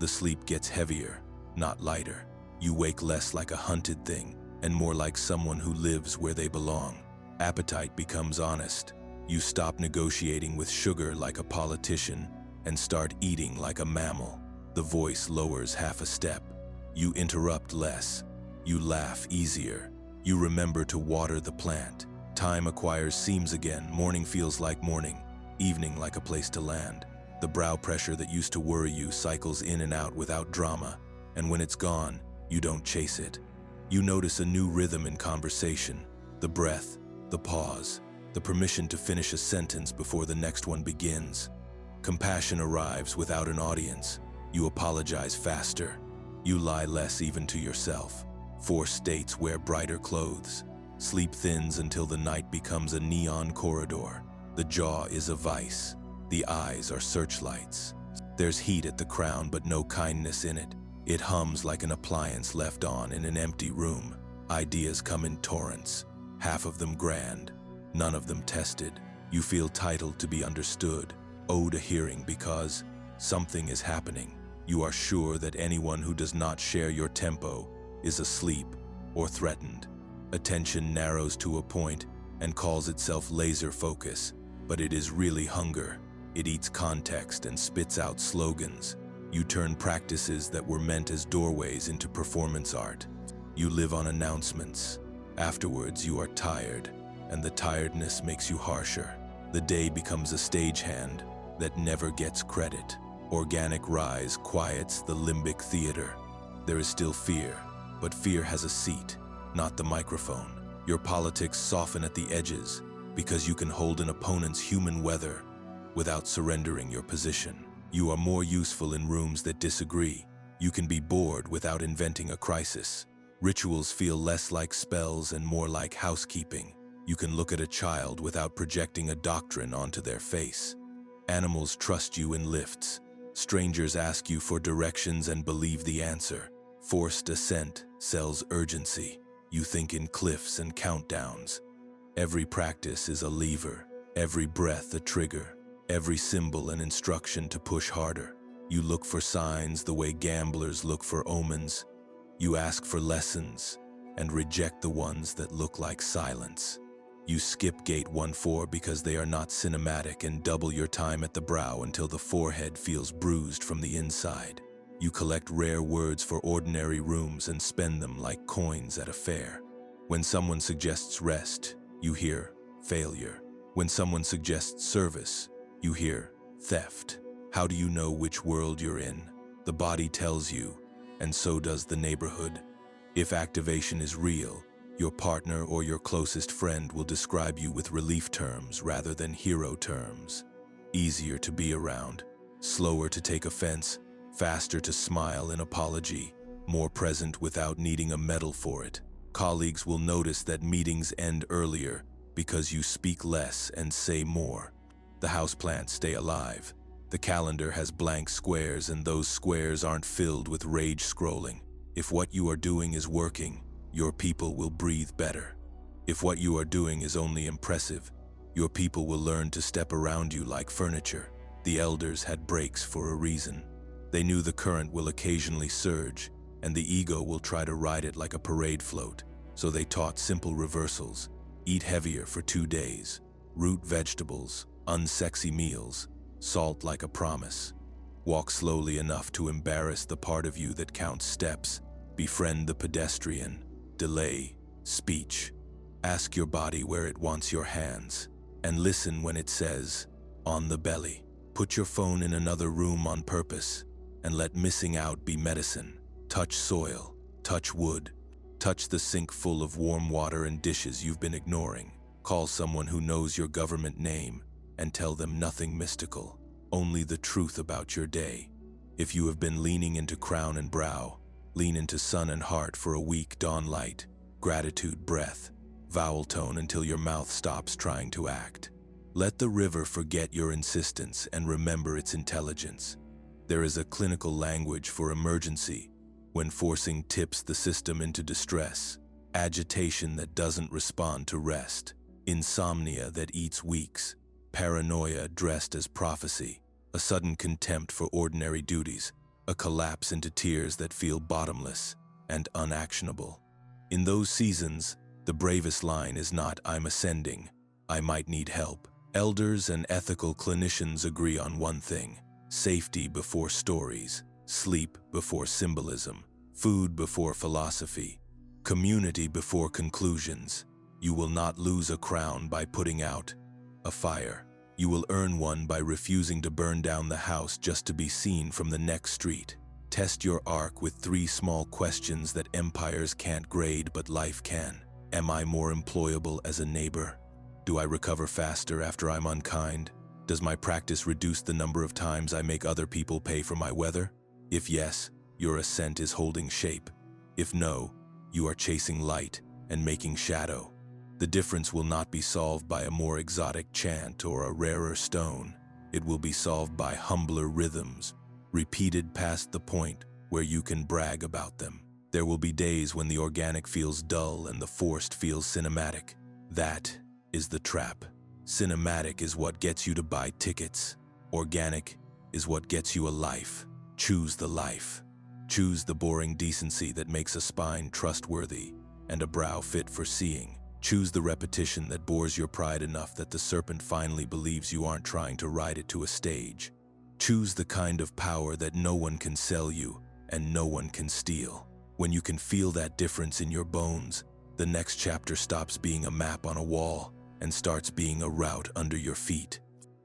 A: The sleep gets heavier, not lighter. You wake less like a hunted thing and more like someone who lives where they belong. Appetite becomes honest. You stop negotiating with sugar like a politician and start eating like a mammal. The voice lowers half a step. You interrupt less. You laugh easier. You remember to water the plant. Time acquires seams again. Morning feels like morning. Evening like a place to land. The brow pressure that used to worry you cycles in and out without drama, and when it's gone, you don't chase it. You notice a new rhythm in conversation, the breath, the pause, the permission to finish a sentence before the next one begins. Compassion arrives without an audience. You apologize faster. You lie less even to yourself. Forced states wear brighter clothes. Sleep thins until the night becomes a neon corridor. The jaw is a vice. The eyes are searchlights. There's heat at the crown but no kindness in it. It hums like an appliance left on in an empty room. Ideas come in torrents, half of them grand, none of them tested. You feel titled to be understood, owed a hearing because something is happening. You are sure that anyone who does not share your tempo is asleep or threatened. Attention narrows to a point and calls itself laser focus, but it is really hunger. It eats context and spits out slogans. You turn practices that were meant as doorways into performance art. You live on announcements. Afterwards, you are tired, and the tiredness makes you harsher. The day becomes a stagehand that never gets credit. Organic rise quiets the limbic theater. There is still fear, but fear has a seat, not the microphone. Your politics soften at the edges because you can hold an opponent's human weather without surrendering your position. You are more useful in rooms that disagree. You can be bored without inventing a crisis. Rituals feel less like spells and more like housekeeping. You can look at a child without projecting a doctrine onto their face. Animals trust you in lifts. Strangers ask you for directions and believe the answer. Forced ascent sells urgency. You think in cliffs and countdowns. Every practice is a lever, every breath a trigger, every symbol an instruction to push harder. You look for signs the way gamblers look for omens. You ask for lessons and reject the ones that look like silence. You skip gate 1-4 because they are not cinematic and double your time at the brow until the forehead feels bruised from the inside. You collect rare words for ordinary rooms and spend them like coins at a fair. When someone suggests rest, you hear failure. When someone suggests service, you hear theft. How do you know which world you're in? The body tells you, and so does the neighborhood. If activation is real, your partner or your closest friend will describe you with relief terms rather than hero terms. Easier to be around, slower to take offense, faster to smile in apology, more present without needing a medal for it. Colleagues will notice that meetings end earlier because you speak less and say more. The houseplants stay alive. The calendar has blank squares and those squares aren't filled with rage scrolling. If what you are doing is working, your people will breathe better. If what you are doing is only impressive, your people will learn to step around you like furniture. The elders had breaks for a reason. They knew the current will occasionally surge, and the ego will try to ride it like a parade float. So they taught simple reversals. Eat heavier for 2 days. Root vegetables, unsexy meals, salt like a promise. Walk slowly enough to embarrass the part of you that counts steps. Befriend the pedestrian. Delay speech. Ask your body where it wants your hands, and listen when it says, on the belly. Put your phone in another room on purpose, and let missing out be medicine. Touch soil, touch wood, touch the sink full of warm water and dishes you've been ignoring. Call someone who knows your government name, and tell them nothing mystical, only the truth about your day. If you have been leaning into crown and brow, lean into sun and heart for a week. Dawn light, gratitude breath, vowel tone until your mouth stops trying to act. Let the river forget your insistence and remember its intelligence. There is a clinical language for emergency when forcing tips the system into distress, agitation that doesn't respond to rest, insomnia that eats weeks, paranoia dressed as prophecy, a sudden contempt for ordinary duties, a collapse into tears that feel bottomless and unactionable. In those seasons, the bravest line is not, I'm ascending, I might need help. Elders and ethical clinicians agree on one thing: safety before stories, sleep before symbolism, food before philosophy, community before conclusions. You will not lose a crown by putting out a fire. You will earn one by refusing to burn down the house just to be seen from the next street. Test your arc with 3 small questions that empires can't grade but life can. Am I more employable as a neighbor? Do I recover faster after I'm unkind? Does my practice reduce the number of times I make other people pay for my weather? If yes, your ascent is holding shape. If no, you are chasing light and making shadow. The difference will not be solved by a more exotic chant or a rarer stone. It will be solved by humbler rhythms, repeated past the point where you can brag about them. There will be days when the organic feels dull and the forced feels cinematic. That is the trap. Cinematic is what gets you to buy tickets. Organic is what gets you a life. Choose the life. Choose the boring decency that makes a spine trustworthy and a brow fit for seeing. Choose the repetition that bores your pride enough that the serpent finally believes you aren't trying to ride it to a stage. Choose the kind of power that no one can sell you and no one can steal. When you can feel that difference in your bones, the next chapter stops being a map on a wall and starts being a route under your feet.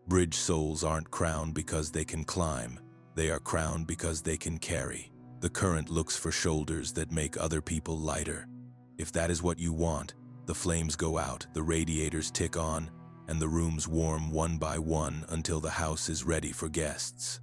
A: Bridge souls aren't crowned because they can climb. They are crowned because they can carry. The current looks for shoulders that make other people lighter. If that is what you want, the flames go out, the radiators tick on, and the rooms warm one by one until the house is ready for guests.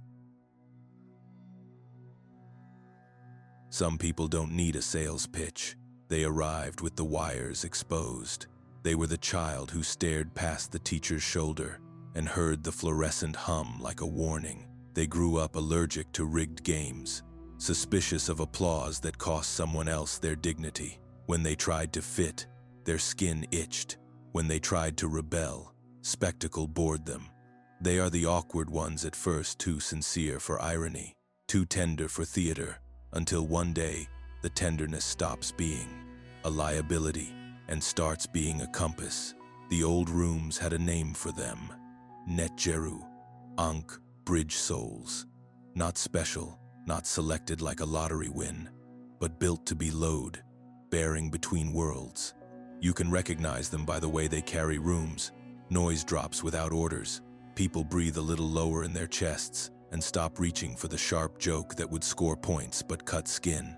A: Some people don't need a sales pitch. They arrived with the wires exposed. They were the child who stared past the teacher's shoulder and heard the fluorescent hum like a warning. They grew up allergic to rigged games, suspicious of applause that cost someone else their dignity. When they tried to fit, their skin itched. When they tried to rebel, spectacle bored them. They are the awkward ones at first, too sincere for irony, too tender for theater, until one day the tenderness stops being a liability and starts being a compass. The old rooms had a name for them: Netjeru-Ankh bridge souls. Not special, not selected like a lottery win, but built to be load, bearing between worlds. You can recognize them by the way they carry rooms. Noise drops without orders. People breathe a little lower in their chests and stop reaching for the sharp joke that would score points but cut skin.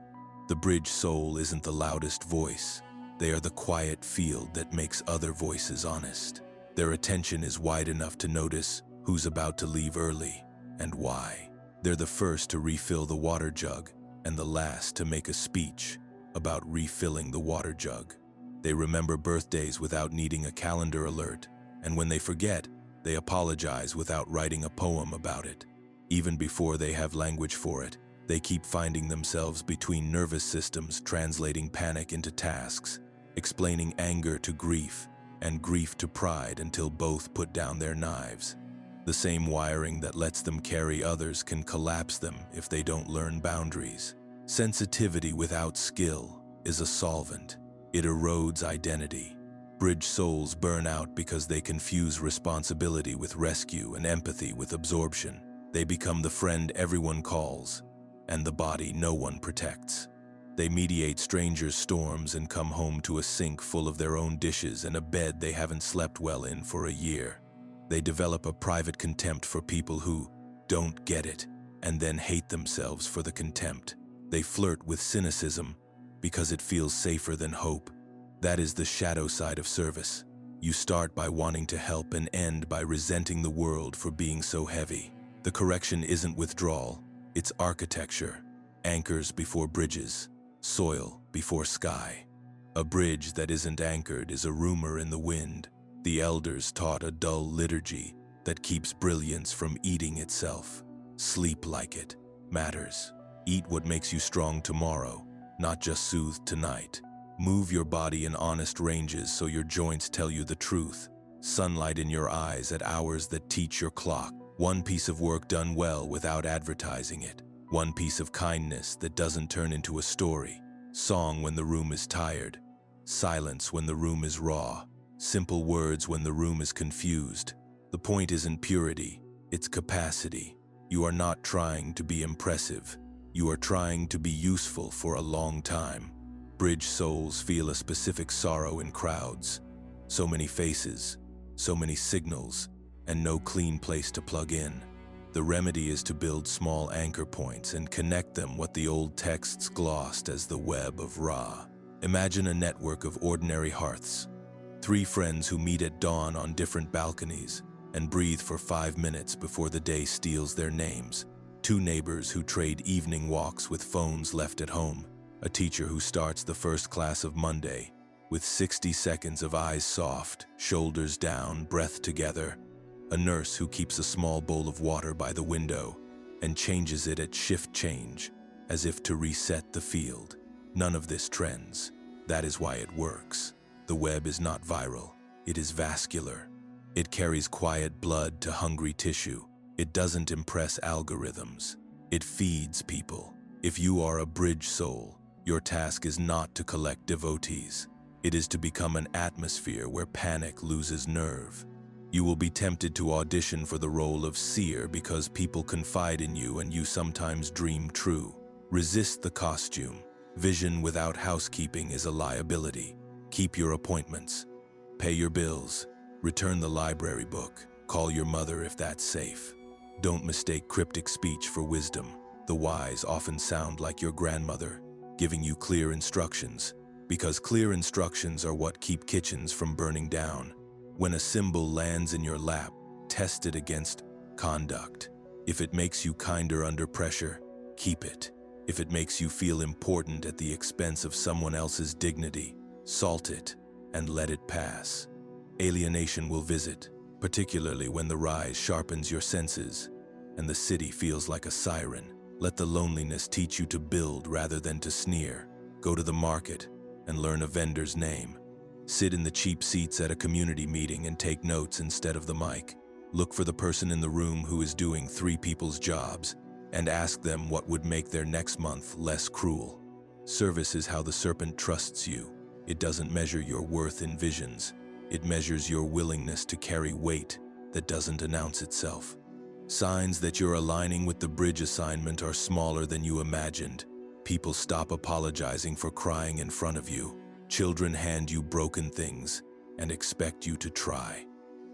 A: The bridge soul isn't the loudest voice. They are the quiet field that makes other voices honest. Their attention is wide enough to notice who's about to leave early and why. They're the first to refill the water jug and the last to make a speech about refilling the water jug. They remember birthdays without needing a calendar alert, and when they forget, they apologize without writing a poem about it. Even before they have language for it, they keep finding themselves between nervous systems, translating panic into tasks, explaining anger to grief and grief to pride until both put down their knives. The same wiring that lets them carry others can collapse them if they don't learn boundaries. Sensitivity without skill is a solvent. It erodes identity. Bridge souls burn out because they confuse responsibility with rescue and empathy with absorption. They become the friend everyone calls and the body no one protects. They mediate strangers' storms and come home to a sink full of their own dishes and a bed they haven't slept well in for a year. They develop a private contempt for people who don't get it and then hate themselves for the contempt. They flirt with cynicism because it feels safer than hope. That is the shadow side of service. You start by wanting to help and end by resenting the world for being so heavy. The correction isn't withdrawal, it's architecture. Anchors before bridges, soil before sky. A bridge that isn't anchored is a rumor in the wind. The elders taught a dull liturgy that keeps brilliance from eating itself. Sleep like it matters. Eat what makes you strong tomorrow, not just soothed tonight. Move your body in honest ranges so your joints tell you the truth. Sunlight in your eyes at hours that teach your clock. One piece of work done well without advertising it. One piece of kindness that doesn't turn into a story. Song when the room is tired. Silence when the room is raw. Simple words when the room is confused. The point isn't purity, it's capacity. You are not trying to be impressive. You are trying to be useful for a long time. Bridge souls feel a specific sorrow in crowds. So many faces, so many signals, and no clean place to plug in. The remedy is to build small anchor points and connect them what the old texts glossed as the web of Ra. Imagine a network of ordinary hearths. 3 friends who meet at dawn on different balconies and breathe for 5 minutes before the day steals their names. 2 neighbors who trade evening walks with phones left at home. A teacher who starts the first class of Monday with 60 seconds of eyes soft, shoulders down, breath together. A nurse who keeps a small bowl of water by the window and changes it at shift change, as if to reset the field. None of this trends. That is why it works. The web is not viral. It is vascular. It carries quiet blood to hungry tissue. It doesn't impress algorithms. It feeds people. If you are a bridge soul, your task is not to collect devotees. It is to become an atmosphere where panic loses nerve. You will be tempted to audition for the role of seer because people confide in you and you sometimes dream true. Resist the costume. Vision without housekeeping is a liability. Keep your appointments. Pay your bills. Return the library book. Call your mother if that's safe. Don't mistake cryptic speech for wisdom. The wise often sound like your grandmother, giving you clear instructions, because clear instructions are what keep kitchens from burning down. When a symbol lands in your lap, test it against conduct. If it makes you kinder under pressure, keep it. If it makes you feel important at the expense of someone else's dignity, salt it and let it pass. Alienation will visit, particularly when the rise sharpens your senses and the city feels like a siren. Let the loneliness teach you to build rather than to sneer. Go to the market and learn a vendor's name. Sit in the cheap seats at a community meeting and take notes instead of the mic. Look for the person in the room who is doing 3 people's jobs and ask them what would make their next month less cruel. Service is how the serpent trusts you. It doesn't measure your worth in visions. It measures your willingness to carry weight that doesn't announce itself. Signs that you're aligning with the bridge assignment are smaller than you imagined. People stop apologizing for crying in front of you. Children hand you broken things and expect you to try.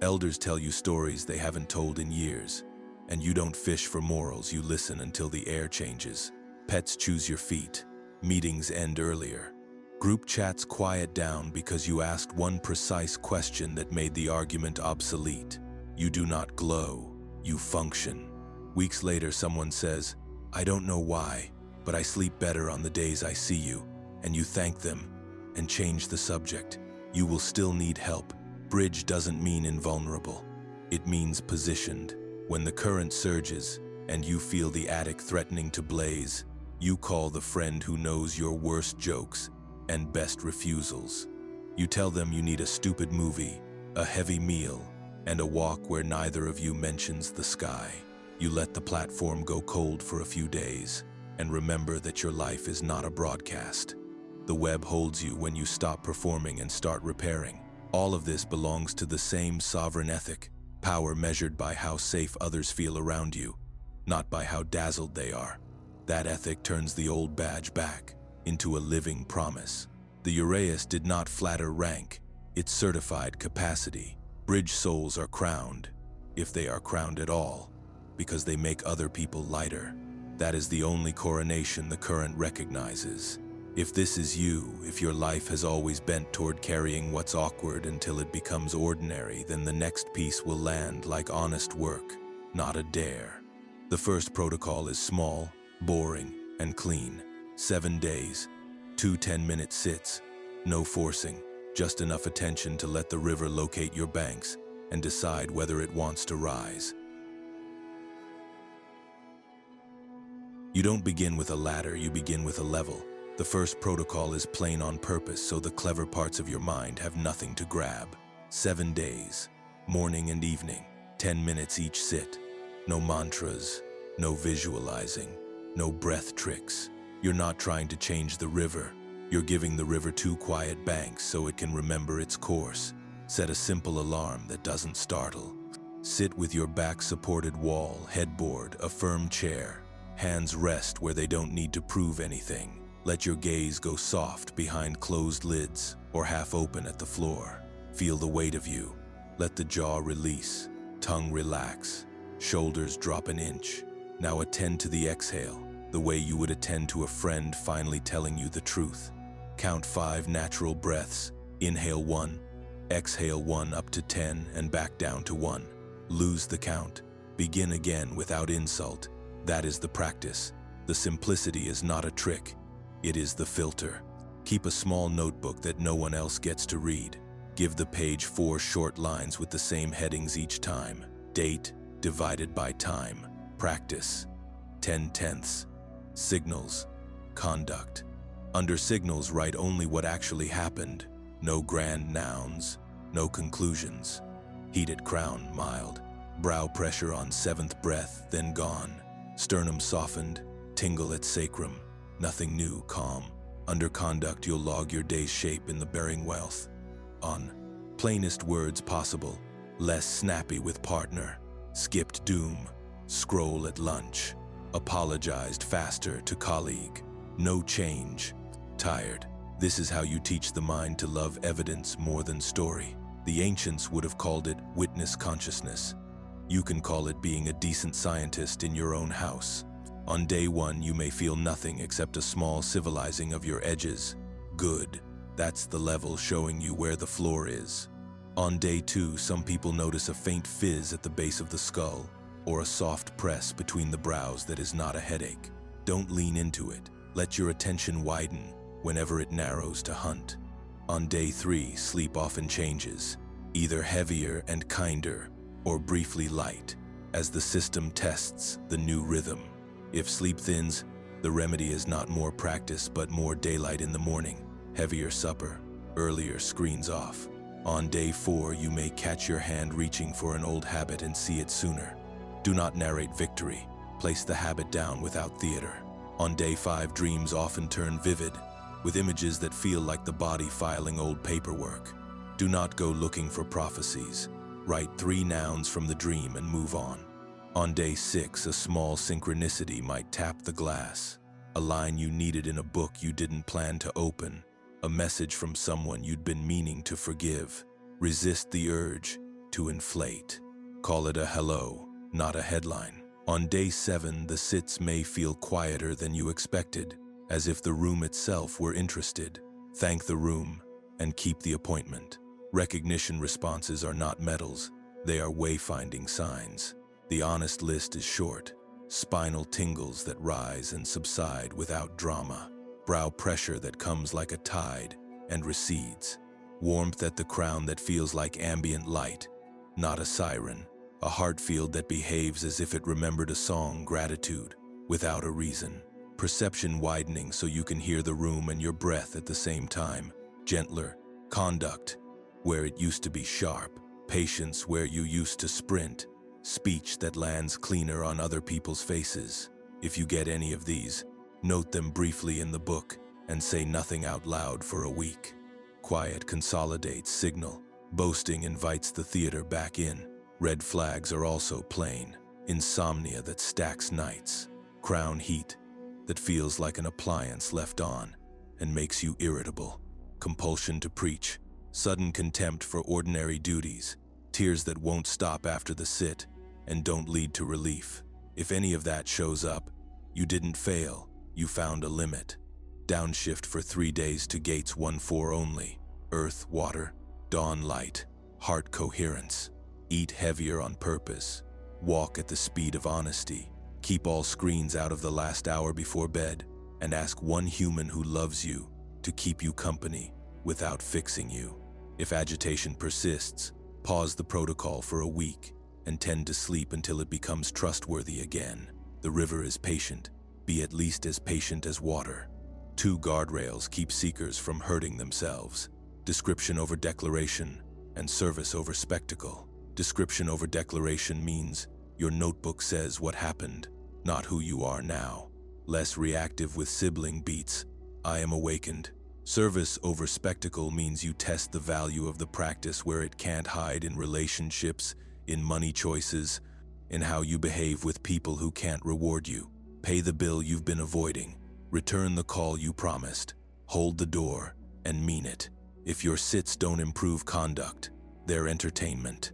A: Elders tell you stories they haven't told in years, and you don't fish for morals, you listen until the air changes. Pets choose your feet. Meetings end earlier. Group chats quiet down because you asked one precise question that made the argument obsolete. You do not glow, you function. Weeks later, someone says, "I don't know why, but I sleep better on the days I see you," and you thank them and change the subject. You will still need help. Bridge doesn't mean invulnerable. It means positioned. When the current surges and you feel the attic threatening to blaze, you call the friend who knows your worst jokes and best refusals. You tell them you need a stupid movie, a heavy meal, and a walk where neither of you mentions the sky. You let the platform go cold for a few days and remember that your life is not a broadcast. The web holds you when you stop performing and start repairing. All of this belongs to the same sovereign ethic, power measured by how safe others feel around you, not by how dazzled they are. That ethic turns the old badge back into a living promise. The Uraeus did not flatter rank, it certified capacity. Bridge souls are crowned, if they are crowned at all, because they make other people lighter. That is the only coronation the current recognizes. If this is you, if your life has always bent toward carrying what's awkward until it becomes ordinary, then the next piece will land like honest work, not a dare. The first protocol is small, boring, and clean. 7 days, 2 10-minute sits, no forcing, just enough attention to let the river locate your banks and decide whether it wants to rise. You don't begin with a ladder, you begin with a level. The first protocol is plain on purpose so the clever parts of your mind have nothing to grab. 7 days, morning and evening, 10 minutes each sit. No mantras, no visualizing, no breath tricks. You're not trying to change the river. You're giving the river 2 quiet banks so it can remember its course. Set a simple alarm that doesn't startle. Sit with your back-supported wall, headboard, a firm chair. Hands rest where they don't need to prove anything. Let your gaze go soft behind closed lids or half open at the floor. Feel the weight of you. Let the jaw release. Tongue relax. Shoulders drop an inch. Now attend to the exhale, the way you would attend to a friend finally telling you the truth. Count 5 natural breaths. Inhale 1, exhale 1 up to 10 and back down to 1. Lose the count. Begin again without insult. That is the practice. The simplicity is not a trick. It is the filter. Keep a small notebook that no one else gets to read. Give the page 4 short lines with the same headings each time. Date divided by time. Practice. 10/10. Signals. Conduct. Under signals, write only what actually happened. No grand nouns. No conclusions. Heated crown, mild. Brow pressure on 7th breath, then gone. Sternum softened. Tingle at sacrum. Nothing new, calm. Under conduct, you'll log your day's shape in the bearing wealth. On plainest words possible. Less snappy with partner. Skipped doom. Scroll at lunch. Apologized faster to colleague. No change. Tired. This is how you teach the mind to love evidence more than story. The ancients would have called it witness consciousness. You can call it being a decent scientist in your own house. On day 1, you may feel nothing except a small civilizing of your edges. Good. That's the level showing you where the floor is. On day 2, some people notice a faint fizz at the base of the skull, or a soft press between the brows that is not a headache. Don't lean into it. Let your attention widen whenever it narrows to hunt. On day 3, sleep often changes, either heavier and kinder, or briefly light, as the system tests the new rhythm. If sleep thins, the remedy is not more practice but more daylight in the morning, heavier supper, earlier screens off. On day 4, you may catch your hand reaching for an old habit and see it sooner. Do not narrate victory. Place the habit down without theater. On day 5, dreams often turn vivid, with images that feel like the body filing old paperwork. Do not go looking for prophecies. Write 3 nouns from the dream and move on. On day 6, a small synchronicity might tap the glass. A line you needed in a book you didn't plan to open. A message from someone you'd been meaning to forgive. Resist the urge to inflate. Call it a hello, not a headline. On day 7, the sits may feel quieter than you expected, as if the room itself were interested. Thank the room and keep the appointment. Recognition responses are not medals, they are wayfinding signs. The honest list is short. Spinal tingles that rise and subside without drama. Brow pressure that comes like a tide and recedes. Warmth at the crown that feels like ambient light, not a siren. A heart field that behaves as if it remembered a song, gratitude, without a reason. Perception widening so you can hear the room and your breath at the same time. Gentler. Conduct, where it used to be sharp. Patience where you used to sprint. Speech that lands cleaner on other people's faces. If you get any of these, note them briefly in the book and say nothing out loud for a week. Quiet consolidates signal. Boasting invites the theater back in. Red flags are also plain. Insomnia that stacks nights. Crown heat that feels like an appliance left on and makes you irritable. Compulsion to preach. Sudden contempt for ordinary duties. Tears that won't stop after the sit and don't lead to relief. If any of that shows up, you didn't fail, you found a limit. Downshift for 3 days to gates 1-4 only. Earth, water, dawn light, heart coherence. Eat heavier on purpose. Walk at the speed of honesty. Keep all screens out of the last hour before bed, and ask one human who loves you to keep you company without fixing you. If agitation persists, pause the protocol for a week and tend to sleep until it becomes trustworthy again. The river is patient. Be at least as patient as water. 2 guardrails keep seekers from hurting themselves. Description over declaration and service over spectacle. Description over declaration means your notebook says what happened, not who you are now. Less reactive with sibling beats, I am awakened. Service over spectacle means you test the value of the practice where it can't hide in relationships, in money choices, in how you behave with people who can't reward you. Pay the bill you've been avoiding. Return the call you promised. Hold the door and mean it. If your sits don't improve conduct, they're entertainment.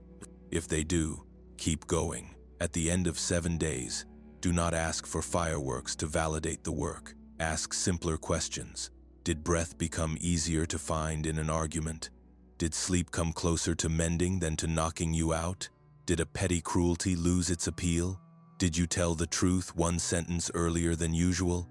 A: If they do, Keep going. At the end of 7 days, do not ask for fireworks to validate the work. Ask simpler questions. Did breath become easier to find in an argument? Did sleep come closer to mending than to knocking you out? Did a petty cruelty lose its appeal? Did you tell the truth one sentence earlier than usual?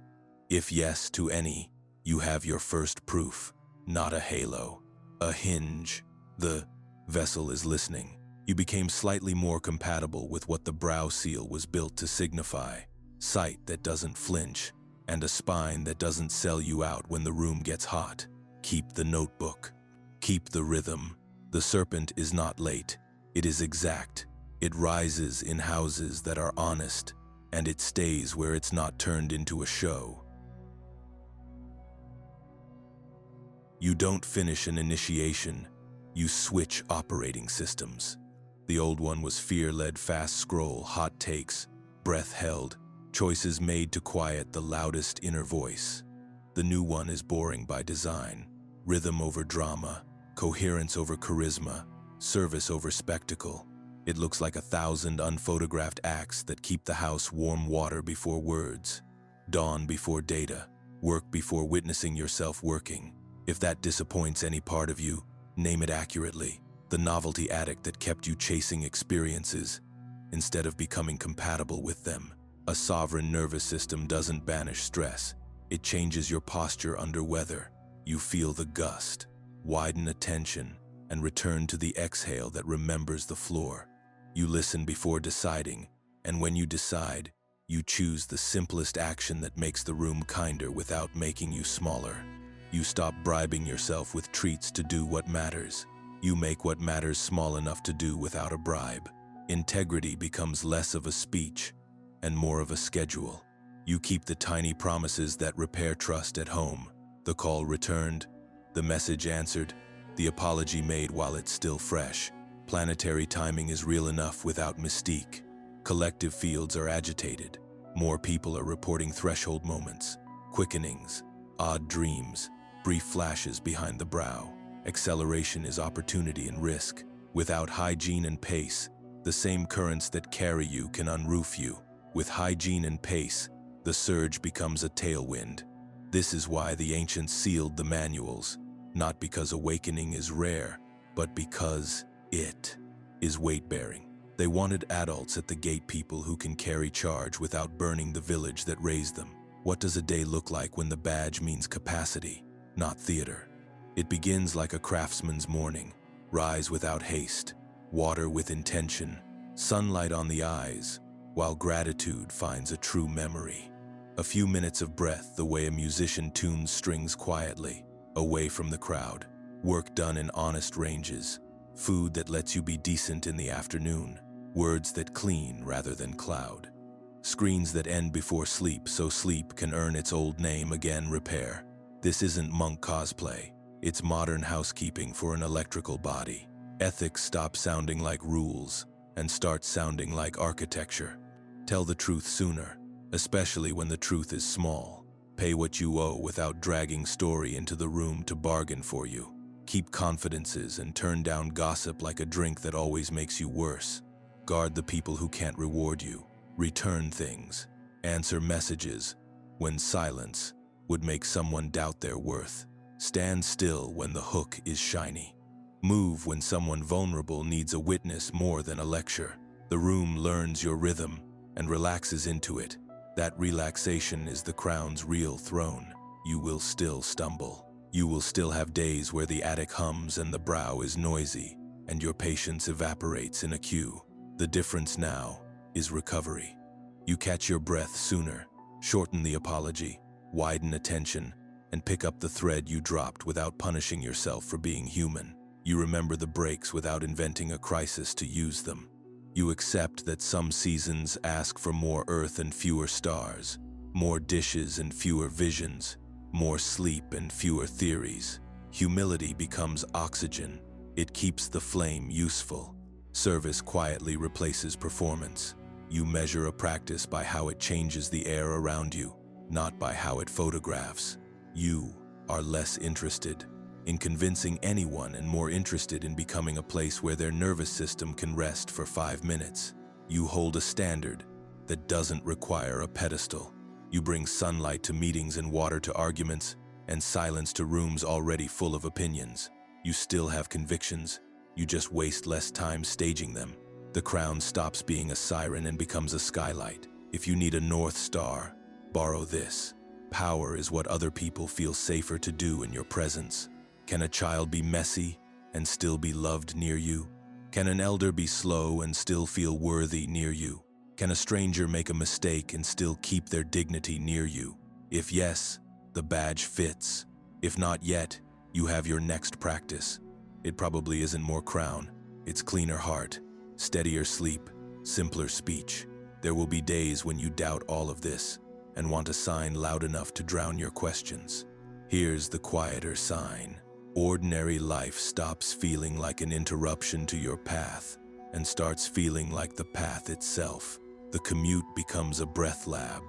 A: If yes to any, you have your first proof. Not a halo, a hinge. The vessel is listening. You became slightly more compatible with what the brow seal was built to signify. Sight that doesn't flinch, and a spine that doesn't sell you out when the room gets hot. Keep the notebook. Keep the rhythm. The serpent is not late. It is exact. It rises in houses that are honest, and it stays where it's not turned into a show. You don't finish an initiation. You switch operating systems. The old one was fear-led fast scroll, hot takes, breath held, choices made to quiet the loudest inner voice. The new one is boring by design. Rhythm over drama, coherence over charisma, service over spectacle. It looks like 1,000 unphotographed acts that keep the house warm water before words, dawn before data, work before witnessing yourself working. If that disappoints any part of you, name it accurately. The novelty addict that kept you chasing experiences instead of becoming compatible with them. A sovereign nervous system doesn't banish stress. It changes your posture under weather. You feel the gust, widen attention, and return to the exhale that remembers the floor. You listen before deciding, and when you decide, you choose the simplest action that makes the room kinder without making you smaller. You stop bribing yourself with treats to do what matters. You make what matters small enough to do without a bribe. Integrity becomes less of a speech and more of a schedule. You keep the tiny promises that repair trust at home. The call returned, the message answered, the apology made while it's still fresh. Planetary timing is real enough without mystique. Collective fields are agitated. More people are reporting threshold moments, quickenings, odd dreams, brief flashes behind the brow. Acceleration is opportunity and risk. Without hygiene and pace, the same currents that carry you can unroof you. With hygiene and pace, the surge becomes a tailwind. This is why the ancients sealed the manuals, not because awakening is rare, but because it is weight-bearing. They wanted adults at the gate, people who can carry charge without burning the village that raised them. What does a day look like when the badge means capacity, not theater? It begins like a craftsman's morning. Rise without haste, water with intention, sunlight on the eyes, while gratitude finds a true memory. A few minutes of breath, the way a musician tunes strings quietly, away from the crowd. Work done in honest ranges. Food that lets you be decent in the afternoon. Words that clean rather than cloud. Screens that end before sleep, so sleep can earn its old name again. Repair. This isn't monk cosplay. It's modern housekeeping for an electrical body. Ethics stop sounding like rules and start sounding like architecture. Tell the truth sooner, especially when the truth is small. Pay what you owe without dragging story into the room to bargain for you. Keep confidences and turn down gossip like a drink that always makes you worse. Guard the people who can't reward you. Return things. Answer messages when silence would make someone doubt their worth. Stand still when the hook is shiny. Move when someone vulnerable needs a witness more than a lecture. The room learns your rhythm and relaxes into it. That relaxation is the crown's real throne. You will still stumble. You will still have days where the attic hums and the brow is noisy, and your patience evaporates in a queue. The difference now is recovery. You catch your breath sooner, shorten the apology, widen attention, and pick up the thread you dropped without punishing yourself for being human. You remember the breaks without inventing a crisis to use them. You accept that some seasons ask for more earth and fewer stars, more dishes and fewer visions, more sleep and fewer theories. Humility becomes oxygen. It keeps the flame useful. Service quietly replaces performance. You measure a practice by how it changes the air around you, not by how it photographs. You are less interested in convincing anyone and more interested in becoming a place where their nervous system can rest for 5 minutes. You hold a standard that doesn't require a pedestal. You bring sunlight to meetings and water to arguments, and silence to rooms already full of opinions. You still have convictions, you just waste less time staging them. The crown stops being a siren and becomes a skylight. If you need a North Star, borrow this. Power is what other people feel safer to do in your presence. Can a child be messy and still be loved near you? Can an elder be slow and still feel worthy near you? Can a stranger make a mistake and still keep their dignity near you? If yes, the badge fits. If not yet, you have your next practice. It probably isn't more crown, it's cleaner heart, steadier sleep, simpler speech. There will be days when you doubt all of this and want a sign loud enough to drown your questions. Here's the quieter sign. Ordinary life stops feeling like an interruption to your path and starts feeling like the path itself. The commute becomes a breath lab.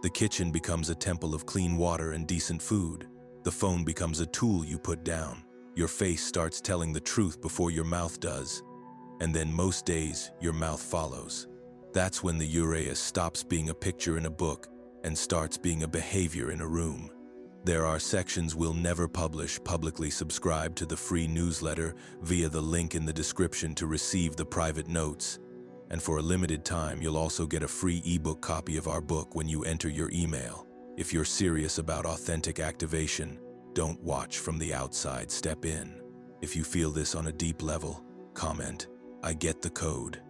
A: The kitchen becomes a temple of clean water and decent food. The phone becomes a tool you put down. Your face starts telling the truth before your mouth does. And then most days, your mouth follows. That's when the Uraeus stops being a picture in a book and starts being a behavior in a room. There are sections we'll never publish. Publicly subscribe to the free newsletter via the link in the description to receive the private notes. And for a limited time, you'll also get a free ebook copy of our book when you enter your email. If you're serious about authentic activation, don't watch from the outside, step in. If you feel this on a deep level, comment, "I get the code."